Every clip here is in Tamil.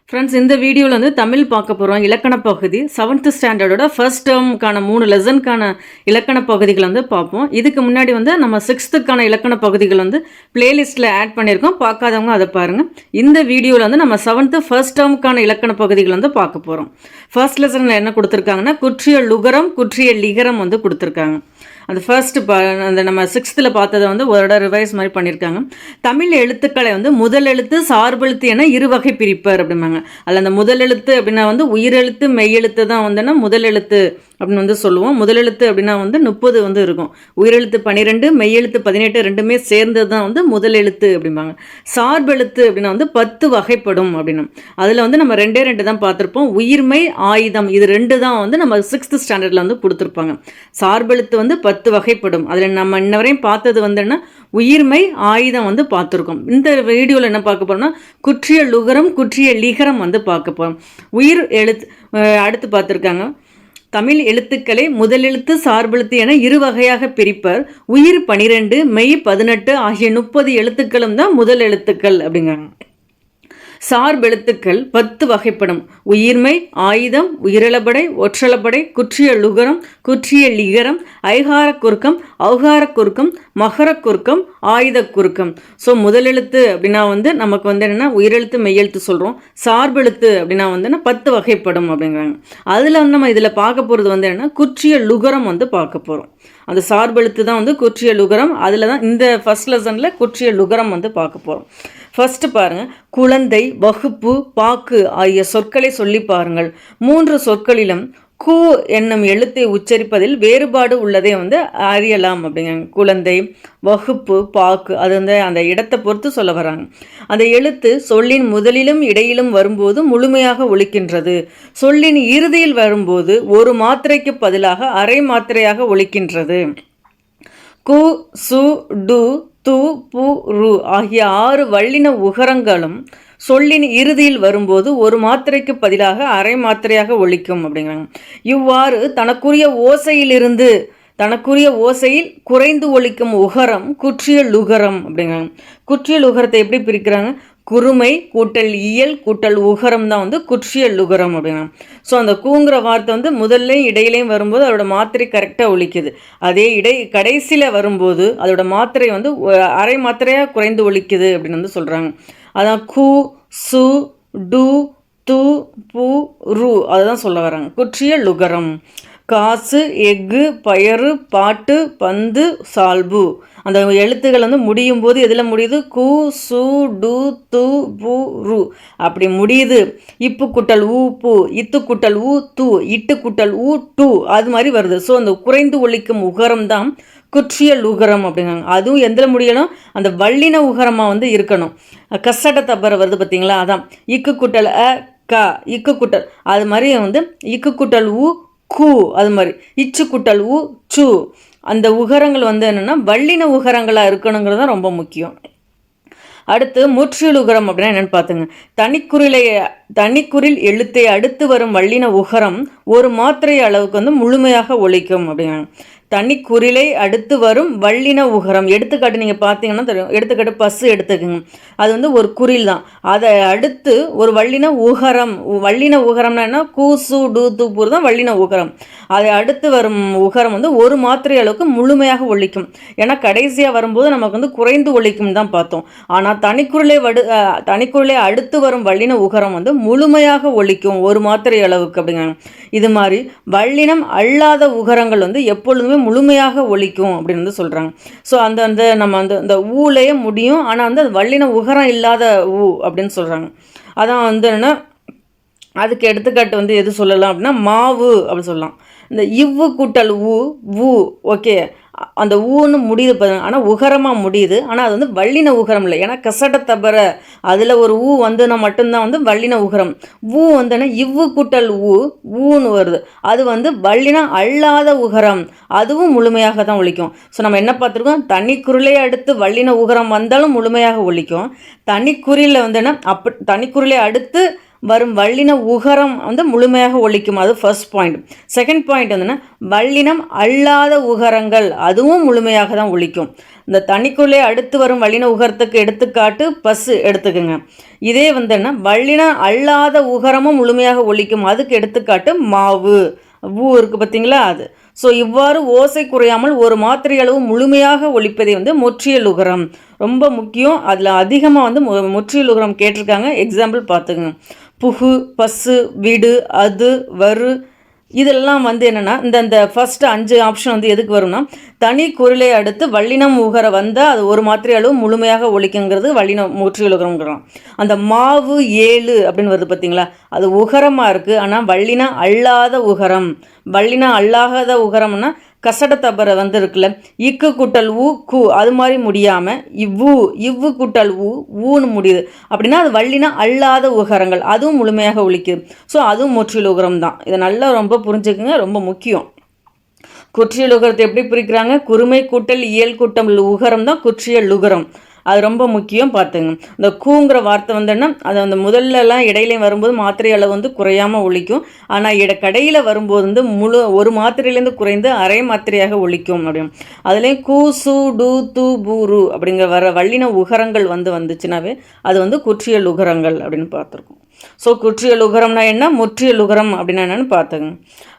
ஃப்ரெண்ட்ஸ், இந்த வீடியோவில் வந்து தமிழ் பார்க்க போகிறோம். இலக்கண பகுதி 7th ஸ்டாண்டர்டோட ஃபர்ஸ்ட் டேர்முக்கான 3 லெசனுக்கான இலக்கண பகுதிகள் வந்து பார்ப்போம். இதுக்கு முன்னாடி வந்து நம்ம 6த்துக்கான இலக்கண பகுதிகள் வந்து பிளேலிஸ்ட்டில் ஆட் பண்ணியிருக்கோம். பார்க்காதவங்க அதை பாருங்கள். இந்த வீடியோவில் வந்து நம்ம 7th ஃபர்ஸ்ட் டேர்முக்கான இலக்கண பகுதிகள் வந்து பார்க்க போகிறோம். ஃபர்ஸ்ட் லெசனில் என்ன கொடுத்துருக்காங்கன்னா குற்றிய லுகரம் குற்றிய லிகரம் வந்து கொடுத்துருக்காங்க. அந்த ஃபர்ஸ்ட் அந்த நம்ம 6th பார்த்ததை வந்து ஒரு ரிவைஸ் மாதிரி பண்ணியிருக்காங்க. தமிழ் எழுத்துக்களை வந்து முதல் எழுத்து சார்பெழுத்து என இரு வகை பிரிப்பர் அப்படிம்பாங்க. அதில் அந்த முதல் எழுத்து அப்படின்னா வந்து உயிரெழுத்து மெய்யெழுத்து தான் வந்துன்னா முதல் எழுத்து அப்படின்னு வந்து சொல்லுவோம். முதல் எழுத்து அப்படின்னா வந்து 30 வந்து இருக்கும். உயிரெழுத்து 12 மெய்யெழுத்து 18 ரெண்டுமே சேர்ந்தது தான் வந்து முதல் எழுத்து அப்படிம்பாங்க. சார்பெழுத்து அப்படின்னா வந்து 10 வகைப்படும் அப்படின்னு. அதில் வந்து நம்ம ரெண்டு தான் பார்த்துருப்போம். உயிர்மை ஆயுதம் இது 2 தான் வந்து நம்ம 6th ஸ்டாண்டர்டில் வந்து கொடுத்துருப்பாங்க. சார்பெழுத்து வந்து 10 வகைப்படும். அதில் நம்ம இன்ன வரையும் பார்த்தது வந்துன்னா உயிர்மை ஆயுதம் வந்து பார்த்துருக்கோம். இந்த வீடியோவில் என்ன பார்க்க போகிறோம்னா குற்றிய லுகரம் குற்றிய லிகரம் வந்து பார்க்க போகிறோம். உயிர் எழுத்து அடுத்து பார்த்துருக்காங்க. தமிழ் எழுத்துக்களை முதலெழுத்து சார்பெழுத்து என இரு வகையாக பிரிப்பர். உயிர் 12 மெய் 18 ஆகிய 30 எழுத்துக்களும் தான் முதல் எழுத்துக்கள் அப்படிங்கிறாங்க. சார்பெழுத்துக்கள் 10 வகைப்படும். உயிர்மை ஆயுதம் உயிரிழபடை ஒற்றளபடை குற்றிய லுகரம் குற்றிய லிகரம் ஐகார குறுக்கம் ஔகார குறுக்கம் மகர குறுக்கம் ஆயுத குறுக்கம். ஸோ முதலெழுத்து அப்படின்னா வந்து நமக்கு வந்து என்னென்னா உயிரெழுத்து மெய்யெழுத்து சொல்கிறோம். சார்பெழுத்து அப்படின்னா வந்து 10 வகைப்படும் அப்படிங்கிறாங்க. அதில் வந்து நம்ம இதில் பார்க்க போகிறது வந்து என்னென்னா குற்றிய லுகரம் வந்து பார்க்க போகிறோம். அந்த சார்பெழுத்து தான் வந்து குற்றிய லுகரம். அதில் தான் இந்த ஃபர்ஸ்ட் லெசனில் குற்றிய லுகரம் வந்து பார்க்க போகிறோம். ஃபர்ஸ்ட் பாருங்க, குழந்தை வகுப்பு பாக்கு ஆகிய சொற்களை சொல்லி பாருங்கள். 3 சொற்களிலும் கு என்னும் எழுத்தை உச்சரிப்பதில் வேறுபாடு உள்ளதை வந்து அறியலாம் அப்படிங்கிறாங்க. குழந்தை வகுப்பு பாக்கு அது வந்து அந்த இடத்தை பொறுத்து சொல்ல வராங்க. அந்த எழுத்து சொல்லின் முதலிலும் இடையிலும் வரும்போது முழுமையாக ஒலிக்கின்றது. சொல்லின் இறுதியில் வரும்போது ஒரு மாத்திரைக்கு பதிலாக அரை மாத்திரையாக ஒலிக்கின்றது. கு சு டு து பு ரு ஆகிய 6 வல்லின உகரங்களும் சொல்லின் இறுதியில் வரும்போது ஒரு மாத்திரைக்கு பதிலாக அரை மாத்திரையாக ஒலிக்கும் அப்படிங்கிறாங்க. இவ்வாறு தனக்குரிய ஓசையில் குறைந்து ஒலிக்கும் உகரம் குற்றிய லுகரம் அப்படிங்கிறாங்க. குற்றிய லுகரத்தை எப்படி பிரிக்கிறாங்க? குறுமை கூட்டல் இயல் கூட்டல் உகரம் தான் வந்து குற்றிய லுகரம் அப்படின்னா. ஸோ அந்த கூங்கிற வார்த்தை வந்து முதல்லையும் இடையிலையும் வரும்போது அதோட மாத்திரை கரெக்டாக ஒலிக்குது. அதே கடைசியில் வரும்போது அதோட மாத்திரை வந்து அரை மாத்திரையாக குறைந்து ஒலிக்குது அப்படின்னு வந்து சொல்கிறாங்க. அதான் கு சு டு து பு ரு அதுதான் சொல்ல வராங்க. குற்றிய லுகரம். காசு எஃகு பயறு பாட்டு பந்து சால்பு அந்த எழுத்துக்கள் வந்து முடியும் போது எதில் முடியுது? கு சு டு து பு ரு அப்படி முடியுது. இப்பு குட்டல் ஊ பூ இத்து குட்டல் ஊ து இட்டு குட்டல் ஊ டு அது மாதிரி வருது. ஸோ அந்த குறைந்து ஒலிக்கும் உகரம் தான் குற்றிய லுகரம் அப்படிங்கிறாங்க. அதுவும் எந்தில் முடியணும்? அந்த வல்லின உகரமாக வந்து இருக்கணும். கசட தப்பற வருது பார்த்தீங்களா? அதான் இக்கு குட்டல் அ க இக்கு குட்டல் அது மாதிரி வந்து இக்கு குட்டல் ஊ கு அது மாதிரி இச்சு குட்டல் ஊ சு அந்த உகரங்கள் வந்து என்னென்னா வல்லின உகரங்களாக இருக்கணுங்கிறது தான் ரொம்ப முக்கியம். அடுத்து முற்றியல் உகரம் அப்படின்னா என்னென்னு பார்த்துங்க. தனிக்குறில் எழுத்தை அடுத்து வரும் வல்லின உகரம் ஒரு மாத்திரை அளவுக்கு வந்து முழுமையாக ஒலிக்கும் அப்படிங்கிறாங்க. தனிக்குறிலை அடுத்து வரும் வல்லின உகரம் எடுத்துக்காட்டு நீங்கள் பார்த்தீங்கன்னா தெரியும். எடுத்துக்காட்டு பசு எடுத்துக்கோங்க. அது வந்து ஒரு குறில் தான். அதை அடுத்து ஒரு வல்லின உகரம்னா என்ன? கூசு டு தூப்பூர் தான் வல்லின உகரம். அதை அடுத்து வரும் உகரம் வந்து ஒரு மாத்திரை அளவுக்கு முழுமையாக ஒலிக்கும். ஏன்னா கடைசியாக வரும்போது நமக்கு வந்து குறைந்து ஒலிக்கும் தான் பார்த்தோம். ஆனால் தனிக்குறிலை அடுத்து வரும் வல்லின உகரம் வந்து முழுமையாக ஒலிக்கும் ஒரு மாத்திரை அளவுக்கு அப்படிங்கிறாங்க. இது மாதிரி வல்லினம் அல்லாத உகரங்கள் வந்து எப்பொழுதுமே முழுமையாக ஒலிக்கும் அப்படின்னு வந்து சொல்கிறாங்க. ஸோ அந்த நம்ம அந்த ஊலேயே முடியும். ஆனால் வந்து அது வல்லின உகரம் இல்லாத ஊ அப்படின்னு சொல்கிறாங்க. அதான் வந்து என்னென்னா அதுக்கு எடுத்துக்காட்டு வந்து எது சொல்லலாம் அப்படின்னா மாவு அப்படி சொல்லலாம். இந்த இவ்வு கூட்டல் ஊ ஓகே அந்த ஊன்னு முடியுது பாருங்க. ஆனால் உகரமாக முடியுது. ஆனால் அது வந்து வல்லின உகரம் இல்லை. ஏன்னா கசட தபர அதில் ஒரு ஊ வந்துன்னா மட்டும்தான் வந்து வல்லின உகரம். ஊ வந்துன்னா இவ்வு கூட்டல் ஊன்னு வருது. அது வந்து வல்லினம் அல்லாத உகரம். அதுவும் முழுமையாக தான் ஒலிக்கும். ஸோ நம்ம என்ன பார்த்துருக்கோம்? தனிக்குறிலை அடுத்து வல்லின உகரம் வந்தாலும் முழுமையாக ஒலிக்கும். தனிக்குறியில் வந்து என்ன தனிக்குறிலை அடுத்து வரும் வல்லின உகரம் வந்து முழுமையாக ஒழிக்கும். அது ஃபர்ஸ்ட் பாயிண்ட். செகண்ட் பாயிண்ட் வந்துன்னா வல்லினம் அல்லாத உகரங்கள் அதுவும் முழுமையாக தான் ஒழிக்கும். இந்த தனிக்குள்ளே அடுத்து வரும் வல்லின உகரத்துக்கு எடுத்துக்காட்டு பஸ் எடுத்துக்குங்க. இதே வந்துன்னா வல்லின அல்லாத உகரமும் முழுமையாக ஒழிக்கும். அதுக்கு எடுத்துக்காட்டு மாவு, ஊ இருக்குது பார்த்தீங்களா அது. ஸோ இவ்வாறு ஓசை குறையாமல் ஒரு மாத்திரை அளவு முழுமையாக ஒழிப்பதே வந்து முற்றியல் உகரம். ரொம்ப முக்கியம். அதில் அதிகமாக வந்து முற்றியல் உகரம் கேட்டிருக்காங்க. எக்ஸாம்பிள் பார்த்துக்குங்க. புகு, பஸ்ஸு, விடு, அது, வரு, இதெல்லாம் வந்து என்னென்னா இந்த ஃபஸ்ட்டு 5 ஆப்ஷன் வந்து எதுக்கு வரும்னா தனி குரலை அடுத்து வல்லினம் உகர வந்தால் அது ஒரு மாத்திரை அளவு முழுமையாக ஒழிக்குங்கிறது வல்லினம் முற்றியல் உகரம்ங்கிறோம். அந்த மாவு 7 அப்படின்னு வருது பார்த்தீங்களா, அது உகரமாக இருக்குது. ஆனால் வல்லினம் அல்லாத உகரம். வல்லினம் அல்லாத உகரம்னா கசட தபர வந்து இருக்குல்ல, இக்கு கூட்டல் ஊ கு அது மாதிரி முடியாமல் இவ்வு கூட்டல் ஊன்னு முடியுது அப்படின்னா அது வல்லினா அல்லாத உகரங்கள், அதுவும் முழுமையாக ஒழிக்குது. ஸோ அதுவும் முற்றியல் உகரம் தான். இதை நல்லா ரொம்ப புரிஞ்சுக்குங்க, ரொம்ப முக்கியம். குற்றியல் உகரத்தை எப்படி பிரிக்கிறாங்க? குறுமை கூட்டல் இயல் கூட்டம் உகரம் தான் குற்றியல் உகரம். அது ரொம்ப முக்கியம் பார்த்துங்க. இந்த கூங்கிற வார்த்தை வந்துன்னா அது அந்த முதல்லலாம் இடையிலையும் வரும்போது மாத்திரை அளவு வந்து குறையாமல் ஒழிக்கும். ஆனால் கடையில் வரும்போது வந்து ஒரு மாத்திரையிலேருந்து குறைந்து அரை மாத்திரையாக ஒழிக்கும் அப்படின்னு. அதுலேயும் கூ, சு, டு, து, பூரு அப்படிங்கிற வர வல்லின உகரங்கள் வந்துச்சுனாவே அது வந்து குற்றியல் உகரங்கள் அப்படின்னு பார்த்துருக்கோம். ஸோ குற்றியல் உகரம்னா என்ன, முற்றியல் உகரம் அப்படின்னா என்னன்னு பார்த்துங்க.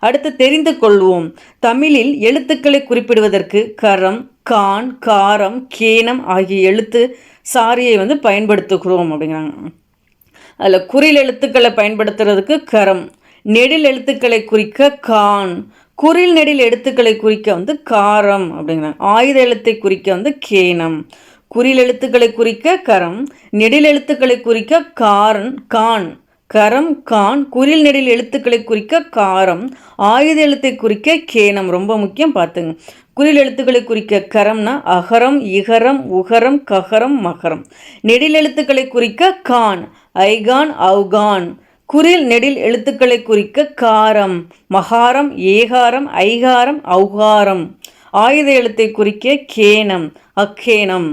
அடுத்து தெரிந்து கொள்வோம். தமிழில் எழுத்துக்களை குறிப்பிடுவதற்கு கரம், கான், காரம், கேனம் ஆகிய எழுத்து சாரியை வந்து பயன்படுத்துகிறோம் அப்படிங்கிறாங்க. அதில் குறில் எழுத்துக்களை பயன்படுத்துறதுக்கு கரம், நெடில் எழுத்துக்களை குறிக்க கான், குறில் நெடில் எழுத்துக்களை குறிக்க வந்து காரம் அப்படிங்கிறாங்க. ஆயுத எழுத்தை குறிக்க வந்து கேனம். குறில் எழுத்துக்களை குறிக்க கரம், நெடில் எழுத்துக்களை குறிக்க கான், கரம், கான், குறில் நெடில் எழுத்துக்களை குறிக்க காரம், ஆயுத எழுத்தை குறிக்க கேனம். ரொம்ப முக்கியம் பார்த்துங்க. குறில் எழுத்துக்களை குறிக்க கரம்னா அகரம், இகரம், உகரம், ககரம், மகரம். நெடில் எழுத்துக்களை குறிக்க கான், ஐகான், அவுகான். குறில் நெடில் எழுத்துக்களை குறிக்க காரம், மகாரம், ஏகாரம், ஐகாரம், ஔகாரம். ஆயுத எழுத்தை குறிக்க கேனம், அக்கேனம்.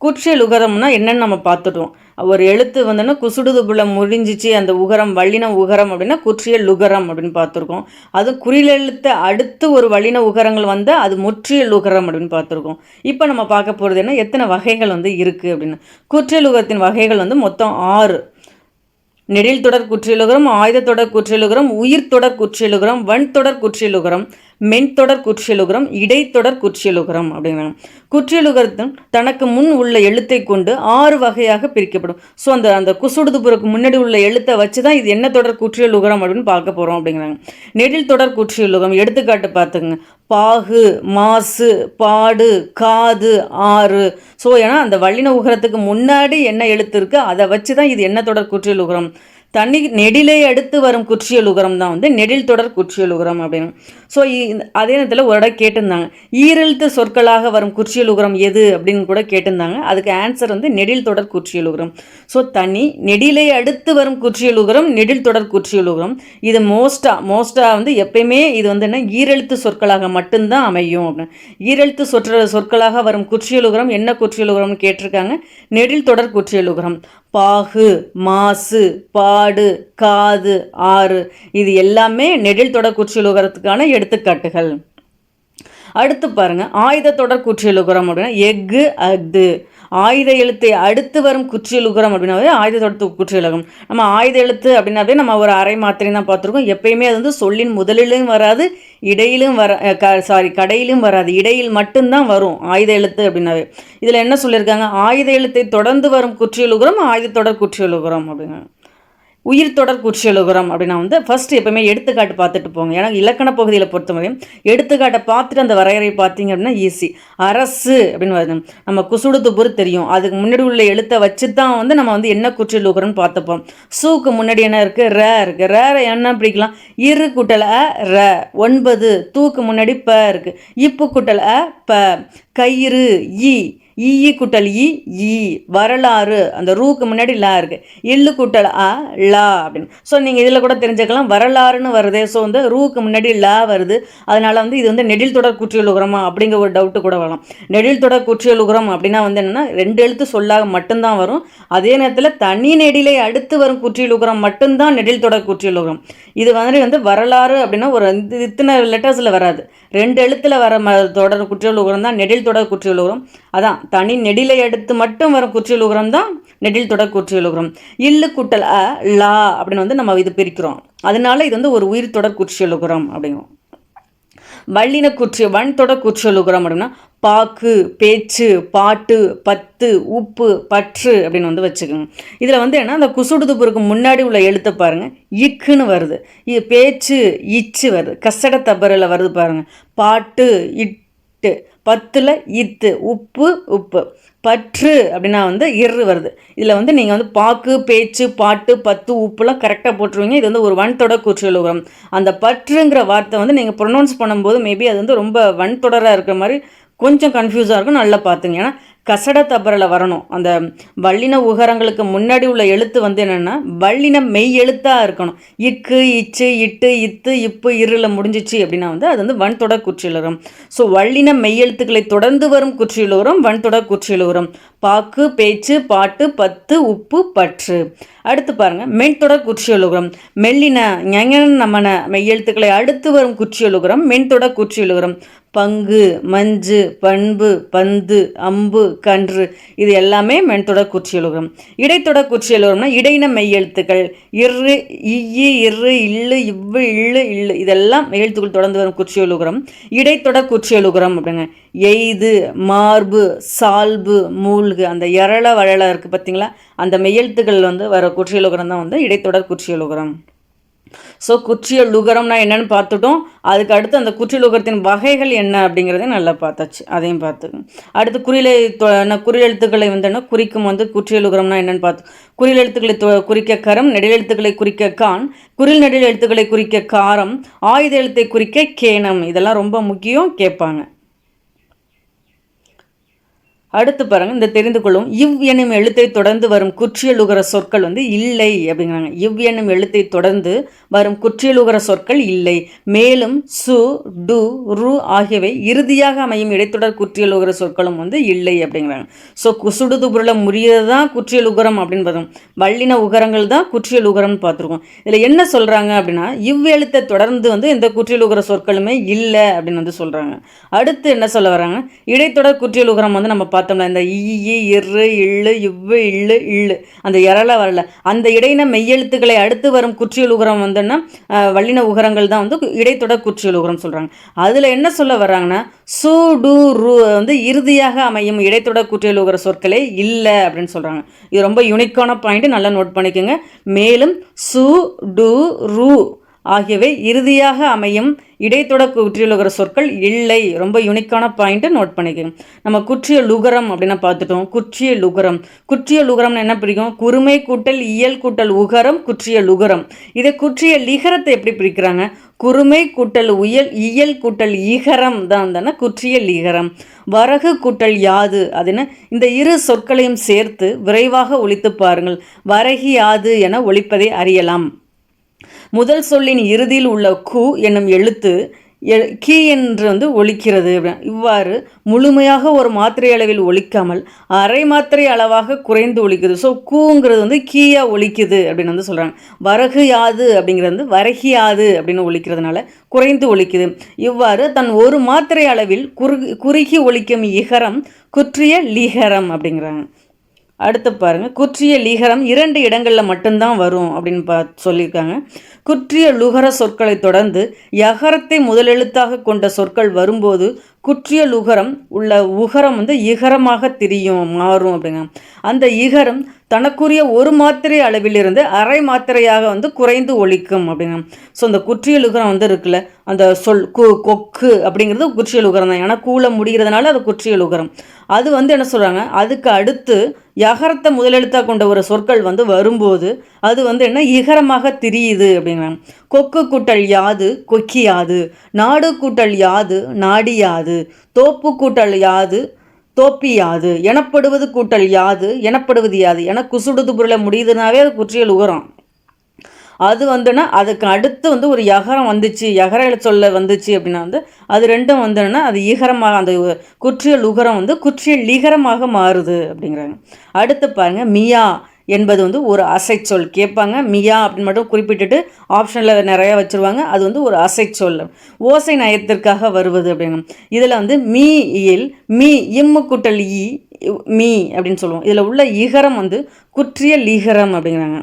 குற்றியல் உகரம்னா என்னன்னு நம்ம பார்த்துட்டோம். ஒரு எழுத்து வந்துன்னா குசுடுதுபுல முடிஞ்சிச்சு அந்த உகரம் வல்லின உகரம் அப்படின்னா குற்றியல் உகரம் அப்படின்னு பார்த்துருக்கோம். அது குறில் எழுத்தை அடுத்து ஒரு வல்லின உகரங்கள் வந்தால் அது முற்றியல் உகரம் அப்படின்னு பார்த்துருக்கோம். இப்போ நம்ம பார்க்க போகிறது என்ன, எத்தனை வகைகள் வந்து இருக்குது அப்படின்னு. குற்றியல் உகரத்தின் வகைகள் வந்து மொத்தம் 6. நெடில் தொடர் குற்றியலுகரம், ஆயுத தொடர் குற்றியலுகரம், உயிர் தொடர் குற்றியலுகரம், வன் தொடர் குற்றியலுகரம், மென்தொடர் குற்றியலுகரம், இடைத்தொடர் குற்றியலுகரம் அப்படிங்கிறாங்க. குற்றியலுகரத்தின் தனக்கு முன் உள்ள எழுத்தை கொண்டு 6 வகையாக பிரிக்கப்படும். ஸோ அந்த குசுடுதுபுறக்கு முன்னாடி உள்ள எழுத்தை வச்சு தான் இது என்ன தொடர் குற்றியலுகரம் அப்படின்னு பார்க்க போகிறோம் அப்படிங்கிறாங்க. நெடில் தொடர் குற்றியலுகரம் எடுத்துக்காட்டு பார்த்துங்க. பாகு, மாசு, பாடு, காது, ஆறு. ஸோ ஏன்னா அந்த வல்லின உகரத்துக்கு முன்னாடி என்ன எழுத்து இருக்குது அதை வச்சு தான் இது என்ன தொடர் குற்றியலுகரம். நெடிலை அடுத்து வரும் குற்றியல் உகரம் தான் வந்து நெடில் தொடர் குற்றியல் உகரம் அப்படின்னு. ஸோ அதே நேரத்தில் ஒரு இடம் கேட்டிருந்தாங்க, ஈரெழுத்து சொற்களாக வரும் குற்றியல் உகரம் எது அப்படின்னு கூட கேட்டிருந்தாங்க. அதுக்கு ஆன்சர் வந்து நெடில் தொடர் குற்றியல் உகரம். ஸோ நெடிலை அடுத்து வரும் குற்றியல் உகரம் நெடில் தொடர் குற்றியல் உகரம். இது மோஸ்ட்டாக வந்து எப்பயுமே இது வந்து என்ன ஈரெழுத்து சொற்களாக மட்டும்தான் அமையும் அப்படின்னு. ஈரெழுத்து சொற்களாக வரும் குற்றியல் உகரம் என்ன குற்றியல் உகரம்னு கேட்டிருக்காங்க. நெடில் தொடர் குற்றியல் உகரம். பாகு, மாசு, பாடு, காது, ஆறு இது எல்லாமே நெடில் தொடர் குற்றியல் உகரத்துக்கான எடுத்துக்காட்டுகள். அடுத்து பாருங்க, ஆயுத தொடர் குற்றியல் உகரம் அப்படின்னா எஃகு, அஃது. ஆயுத எழுத்தை அடுத்து வரும் குற்றியல் உகரம் அப்படின்னாவே ஆயுத தொடர் குற்றியல் உகரம். நம்ம ஆயுத எழுத்து அப்படின்னாவே நம்ம ஒரு அரை மாத்திரை தான் பார்த்துருக்கோம். எப்பயுமே அது வந்து சொல்லின் முதலிலும் வராது, இடையிலும் கடையிலும் வராது, இடையில் மட்டும்தான் வரும் ஆயுத எழுத்து அப்படின்னாவே. இதில் என்ன சொல்லியிருக்காங்க, ஆயுத எழுத்தை தொடர்ந்து வரும் குற்றியல் உகரம் ஆயுத தொடர் குற்றியல் உகரம் அப்படிங்க. உயிர் தொடர் குற்றியல் உகரம் அப்படின்னா வந்து ஃபர்ஸ்ட் எப்பவுமே எடுத்துக்காட்டு பார்த்துட்டு போங்க. ஏன்னா இலக்கண பகுதியில் பொறுத்தவரையும் எடுத்துக்காட்டை பார்த்துட்டு அந்த வரையறை பார்த்தீங்க அப்படின்னா ஈஸி. அரசு அப்படின்னு வருது, நம்ம குசுடுதுபுரு தெரியும், அதுக்கு முன்னாடி உள்ள எழுத்தை வச்சு தான் வந்து நம்ம வந்து என்ன குற்றியல் உகரம்னு பார்த்துப்போம். சூக்கு முன்னாடி என்ன இருக்குது, ர இருக்குது. ர என்ன பிடிக்கலாம், இரு குட்டல் அ ர. 9 தூக்கு முன்னாடி ப இருக்குது. இப்பு குட்டல் அ ப. கயிறு இ. ஈ கூட்டல் ஈ வரலாறு, அந்த ரூக்கு முன்னாடி லா இருக்குது. இல்லு கூட்டல் லா அப்படின்னு. ஸோ நீங்கள் இதில் கூட தெரிஞ்சுக்கலாம் வரலாறுன்னு வருது. ஸோ வந்து ரூக்கு முன்னாடி லா வருது. அதனால் வந்து இது வந்து நெடில் தொடர் குற்றியலுகரமா அப்படிங்கிற ஒரு டவுட்டு கூட வரலாம். நெடில் தொடர் குற்றியலுகரம் அப்படின்னா வந்து என்னென்னா 2 எழுத்து சொல்லாக மட்டும்தான் வரும். அதே நேரத்தில் தனி நெடிலை அடுத்து வரும் குற்றியலுகரம் மட்டும்தான் நெடில் தொடர் குற்றியலுகரம். இது வந்து வரலாறு அப்படின்னா ஒரு இத்தனை லெட்டர்ஸில் வராது. 2 எழுத்தில் வர தொடர் குற்றியலுகரம் தான் நெடில் தொடர் குற்றியலுகரம். அதான் தனி நெடிலை அடுத்து மட்டும் வரும் குற்றியலுகரம் தான் நெடில் தொடர் குற்றியலுகரம். இல்லு கூட்டல் லா அப்படின்னு வந்து நம்ம இது பிரிக்கிறோம். அதனால இது வந்து ஒரு உயிர் தொடர் குற்றியலுகரம் அப்படிங்கும். வல்லின வன் தொடர் குற்றியலுகரம் அப்படின்னா பாக்கு, பேச்சு, பாட்டு, பத்து, உப்பு, பற்று அப்படின்னு வந்து வச்சுக்கோங்க. இதில் வந்து என்ன அந்த குசுடுதுப்புருக்கு முன்னாடி உள்ள எழுத்தை பாருங்கள், இக்குன்னு வருது. பேச்சு இச்சு வருது. கசட தபரில் வருது பாருங்கள். பாட்டு இட்டு, பத்தில் இத்து, உப்பு உப்பு, பற்று அப்படின்னா வந்து இரு வருது. இதில் வந்து நீங்கள் வந்து பாக்கு, பேச்சு, பாட்டு, பத்து, உப்புலாம் கரெக்டாக போட்டுருவீங்க. இது வந்து ஒரு வன்தொடர் குற்றியலுகரம். அந்த பற்றுங்கிற வார்த்தை வந்து நீங்கள் ப்ரொனவுன்ஸ் பண்ணும்போது மேபி அது வந்து ரொம்ப வன்தொடராக இருக்கிற மாதிரி கொஞ்சம் கன்ஃபியூஸாக இருக்கும். நல்லா பார்த்துங்க. ஏன்னா கசட தபரில் வரணும். அந்த வல்லின உகரங்களுக்கு முன்னாடி உள்ள எழுத்து வந்து என்னென்னா வல்லின மெய் எழுத்தாக இருக்கணும். இக்கு, இச்சு, இட்டு, இத்து, இப்பு, இருளில் முடிஞ்சிச்சு அப்படின்னா வந்து அது வந்து வன்தொடர் குற்றியலுகரம். ஸோ வல்லின மெய் எழுத்துக்களை தொடர்ந்து வரும் குற்றியலுகரம் வன்தொடர் குற்றியலுகரம். பாக்கு, பேச்சு, பாட்டு, பத்து, உப்பு, பற்று. அடுத்து பாருங்கள் மென்தொடர் குற்றியலுகரம். மெல்லின நமன மெய்யெழுத்துக்களை அடுத்து வரும் குற்றியலுகரம் மென்தொடர் குற்றியலுகரம். பங்கு, மஞ்சு, பண்பு, பந்து, அம்பு, கன்று இது எல்லாமே மென்தொடர் குற்றியலுகரம். இடைத்தொடர் குற்றியலுகரம்னா இடையின மெய்யெழுத்துக்கள் இரு, இரு, இல்லு, இவ்வு, இல்லு, இல்லு இதெல்லாம் மெய்யெழுத்துக்கள் தொடர்ந்து வரும் குற்றியலுகரம் இடைத்தொடர் குற்றியலுகரம் அப்படிங்க. எய்து, மார்பு, சால்பு, மூழ்கு அந்த எரள வழல இருக்குது பார்த்தீங்களா, அந்த மெய்யெழுத்துக்கள் வந்து வர குற்றியலுகரம் தான் வந்து இடைத்தொடர் குற்றியலுகரம். ஸோ குற்றியலுகரம்னா என்னென்னு பார்த்துட்டோம். அதுக்கு அடுத்து அந்த குற்றியலுகரத்தின் வகைகள் என்ன அப்படிங்கிறதையும் நல்லா பார்த்தாச்சு. அதையும் பார்த்துக்கோங்க. அடுத்து குறில் எழுத்துக்களை வந்து என்ன குறிக்கும் வந்து குற்றியலுகரம்னா என்னென்னு பார்த்தோம். குறில் எழுத்துக்களை குறிக்க கரம், நெடில் எழுத்துக்களை குறிக்க கான், குறில் நெடில் எழுத்துக்களை குறிக்க காரம், ஆயுத எழுத்தை குறிக்க கேனம். இதெல்லாம் ரொம்ப முக்கியம், கேட்பாங்க. அடுத்து பாருங்கள் இந்த தெரிந்து கொள்ளும் இவ் என்னும் எழுத்தை தொடர்ந்து வரும் குற்றியலுகர சொற்கள் வந்து இல்லை அப்படிங்கிறாங்க. இவ் என்னும் எழுத்தை தொடர்ந்து வரும் குற்றியலுகர சொற்கள் இல்லை. மேலும் சு, டு, ரு ஆகியவை இறுதியாக அமையும் இடைத்தொடர் குற்றியலுகர சொற்களும் வந்து இல்லை அப்படிங்கிறாங்க. ஸோ குசுடுது புரள முடியதான் குற்றியலுகரம் அப்படின்னு பார்த்தோம். வல்லின உகரங்கள் தான் குற்றியலுகரம்னு பார்த்துருக்கோம். இதில் என்ன சொல்கிறாங்க அப்படின்னா இவ் எழுத்தை தொடர்ந்து வந்து எந்த குற்றியலுகர சொற்களுமே இல்லை அப்படின்னு வந்து சொல்கிறாங்க. அடுத்து என்ன சொல்ல வராங்க, இடைத்தொடர் குற்றியலுகரம் வந்து நம்ம பார்த்தோம்னா இந்த ஈ, இரு, இல்லு, இவ்வு, இல்லு, இல்லு அந்த எரள வரல அந்த இடையின மெய்யெழுத்துக்களை அடுத்து வரும் குற்றியலுகரம் வந்துன்னா வல்லின உகரங்கள் தான் வந்து இடைத்தொடர் குற்றியலுகரம் சொல்கிறாங்க. அதில் என்ன சொல்ல வர்றாங்கன்னா சு, டு, ரு வந்து இறுதியாக அமையும் இடைத்தொடர் குற்றியலுகர சொற்களே இல்லை அப்படின்னு சொல்கிறாங்க. இது ரொம்ப யூனிக்கான பாயிண்ட், நல்லா நோட் பண்ணிக்கோங்க. மேலும் சு, டு, ரு ஆகியவை இறுதியாக அமையும் இடைத்தொடர் குற்றியலுகர சொற்கள் இல்லை. ரொம்ப யூனிக்கான பாயிண்ட்டு நோட் பண்ணிக்கோங்க. நம்ம குற்றியலுகரம் அப்படின்னா பார்த்துட்டோம். குற்றியலுகரம்னு என்ன பிரிக்கும், குறுமை கூட்டல் இயல் கூட்டல் உகரம் குற்றியலுகரம். இதை குற்றிய லிகரத்தை எப்படி பிரிக்கிறாங்க, குறுமை கூட்டல் இயல் கூட்டல் ஈகரம் தான் தானே குற்றிய லிகரம். வரகு கூட்டல் யாது அதுன்னு இந்த இரு சொற்களையும் சேர்த்து விரைவாக ஒலித்து பாருங்கள். வரகி யாது என ஒலிப்பதை அறியலாம். முதல் சொல்லின் இறுதியில் உள்ள கு என்னும் எழுத்து கீ என்று வந்து ஒலிக்கிறது. இவ்வாறு முழுமையாக ஒரு மாத்திரை அளவில் ஒலிக்காமல் அரை மாத்திரை அளவாக குறைந்து ஒலிக்குது. ஸோ கூங்கிறது வந்து கீயா ஒலிக்குது அப்படின்னு வந்து சொல்கிறாங்க. வரகு யாது அப்படிங்கிறது வந்து வரகி யாது அப்படின்னு ஒலிக்கிறதுனால குறைந்து ஒலிக்குது. இவ்வாறு தன் ஒரு மாத்திரை அளவில் குறுகி ஒலிக்கும் இகரம் குற்றிய லீகரம் அப்படிங்கிறாங்க. அடுத்து பாருங்கள் குற்றிய லீகரம் 2 இடங்களில் மட்டும்தான் வரும் அப்படின்னு சொல்லியிருக்காங்க. குற்றிய லுகர சொற்களை தொடர்ந்து யகரத்தை முதலெழுத்தாக கொண்ட சொற்கள் வரும்போது குற்றிய லுகரம் உள்ள உகரம் வந்து இகரமாக திரியும் மாறும் அப்படிங்க. அந்த இகரம் தனக்குரிய ஒரு மாத்திரை அளவிலிருந்து அரை மாத்திரையாக வந்து குறைந்து ஒலிக்கும் அப்படிங்க. ஸோ அந்த குற்றியலுகரம் வந்து இருக்குல்ல அந்த சொல் கொக்கு அப்படிங்கிறது குற்றியலுகரம் தான். ஏன்னா கூல முடிகிறதுனால அது குற்றியலுகரம். அது வந்து என்ன சொல்கிறாங்க, அதுக்கு அடுத்து யகரத்தை முதலெழுத்தாக கொண்ட ஒரு சொற்கள் வந்து வரும்போது அது வந்து என்ன இகரமாக திரியுது அப்படிங்கிறாங்க. கொக்கு கூட்டல் யாது கொக்கியாது, நாடு கூட்டல் யாது நாடியாது, தோப்பு கூட்டல் யாது தோப்பி யாது எனப்படுவது கூட்டல் யாது எனப்படுவது யாது என குசுடுது பொருளை முடியுதுனாவே அது குற்றியல் உகரம். அது வந்துன்னா அதுக்கு அடுத்து வந்து ஒரு யகரம் வந்துச்சு, யகர சொல்ல வந்துச்சு அப்படின்னா வந்து அது ரெண்டும் வந்துன்னா அது ஈகரமாக அந்த குற்றியல் உகரம் வந்து குற்றியல் லிகரமாக மாறுது அப்படிங்கிறாங்க. அடுத்து பாருங்க, மியா என்பது வந்து ஒரு அசைச்சொல் கேட்பாங்க. மியா அப்படின்னு மட்டும் குறிப்பிட்டுட்டு ஆப்ஷனில் நிறையா வச்சுருவாங்க. அது வந்து ஒரு அசைச்சொல், ஓசை நயத்திற்காக வருவது அப்படிங்க. இதில் வந்து மீ இல் மீ இம்மு கூட்டல் ஈ மீ அப்படின்னு சொல்லுவோம். இதில் உள்ள இகரம் வந்து குற்றியல் லிகரம் அப்படிங்கிறாங்க.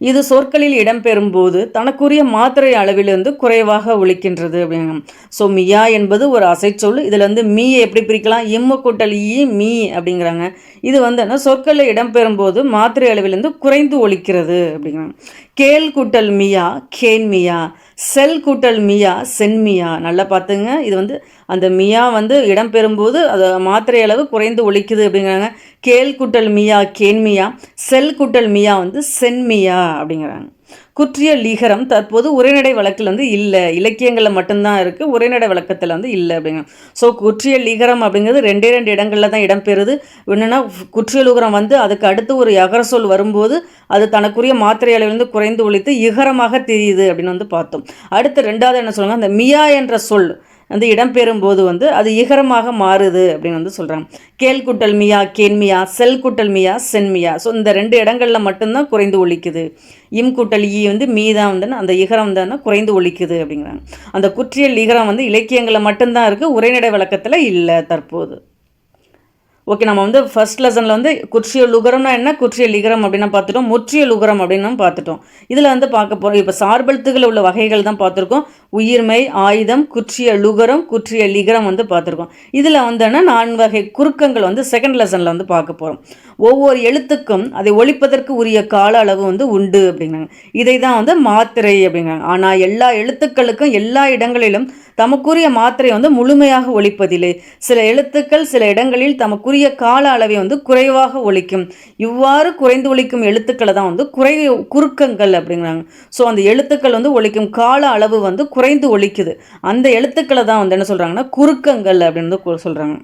இது சொற்களில் இடம்பெறும் போது தனக்குரிய மாத்திரை அளவிலிருந்து குறைவாக ஒலிக்கின்றது அப்படிங்க. ஸோ மியா என்பது ஒரு அசைச்சொல். இதில் வந்து மீயை எப்படி பிரிக்கலாம், இம்மு கூட்டல் ஈ மீ அப்படிங்கிறாங்க. இது வந்து என்ன சொற்களில் இடம்பெறும் போது மாத்திரை அளவிலிருந்து குறைந்து ஒலிக்கிறது அப்படிங்கிறாங்க. கேல் கூட்டல் மியா கேன் மியா, செல் கூட்டல் மியா சென்மியா. நல்லா பார்த்துங்க, இது வந்து அந்த மியா வந்து இடம்பெறும்போது அது மாத்திரை அளவு குறைந்து ஒலிக்குது அப்படிங்கிறாங்க. கேல் கூட்டல் மியா கேன்மியா, செல் கூட்டல் மியா வந்து சென்மியா அப்படிங்கிறாங்க. குற்றிய லிகரம் தற்போது உரைநடை வழக்கில் வந்து இல்லை, இலக்கியங்களில் மட்டும்தான் இருக்குது, உரைநடை வழக்கத்தில் வந்து இல்லை அப்படிங்க. ஸோ குற்றிய லிகரம் அப்படிங்கிறது ரெண்டு இடங்களில் தான் இடம்பெறுது. என்னென்னா குற்றிய லுகரம் வந்து அதுக்கு அடுத்து ஒரு யகர சொல் வரும்போது அது தனக்குரிய மாத்திரை அளவிலிருந்து குறைந்து ஒலித்து இகரமாக தெரியுது அப்படின்னு வந்து பார்த்தோம். அடுத்து ரெண்டாவது என்ன சொல்லுவாங்க, அந்த மியா என்ற சொல் வந்து இடம்பெறும் போது வந்து அது இகரமாக மாறுது அப்படின்னு வந்து சொல்கிறாங்க. கேல் குட்டல் மியா கேன்மியா, செல் குட்டல் மியா சென்மியா. ஸோ இந்த ரெண்டு இடங்களில் மட்டும்தான் குறைந்து ஒலிக்குது. இம் கூட்டல் ஈ வந்து மீ தான் வந்து அந்த இகரம் தான் குறைந்து ஒலிக்குது அப்படிங்கிறாங்க. அந்த குற்றியல் இகரம் வந்து இலக்கியங்களில் மட்டும்தான் இருக்குது, உரைநடை வழக்கத்தில் இல்லை தற்போது. ஓகே, நம்ம வந்து ஃபர்ஸ்ட் லெசனில் வந்து குற்றிய லுகரம்னா என்ன, குற்றிய லிகரம் அப்படின்னு பார்த்துட்டோம், முற்றிய லுகரம் அப்படின்னு பார்த்துட்டோம். இதில் வந்து பார்க்க போகிறோம் இப்போ சார்பெழுத்துக்கள் உள்ள வகைகள் தான் பார்த்துருக்கோம். உயிர்மை, ஆயுதம், குற்றிய லுகரம், குற்றிய லிகரம் வந்து பார்த்துருக்கோம். இதில் வந்துன்னா 4 வகை குறுக்கங்கள் வந்து செகண்ட் லெசனில் வந்து பார்க்க போகிறோம். ஒவ்வொரு எழுத்துக்கும் அதை ஒழிப்பதற்கு உரிய கால அளவு வந்து உண்டு அப்படிங்கிறாங்க. இதை தான் வந்து மாத்திரை அப்படிங்கிறாங்க. ஆனால் எல்லா எழுத்துக்களுக்கும் எல்லா இடங்களிலும் தமக்குரிய மாத்திரை வந்து முழுமையாக ஒலிப்பதில்லை. சில எழுத்துக்கள் சில இடங்களில் தமக்குரிய கால அளவை வந்து குறைவாக ஒலிக்கும். இவ்வாறு குறைந்து ஒலிக்கும் எழுத்துக்களை தான் வந்து குறுக்கங்கள் அப்படிங்கிறாங்க. ஸோ அந்த எழுத்துக்கள் வந்து ஒலிக்கும் கால அளவு வந்து குறைந்து ஒலிக்குது, அந்த எழுத்துக்களை தான் வந்து என்ன சொல்கிறாங்கன்னா குறுக்கங்கள் அப்படின்னு சொல்கிறாங்க.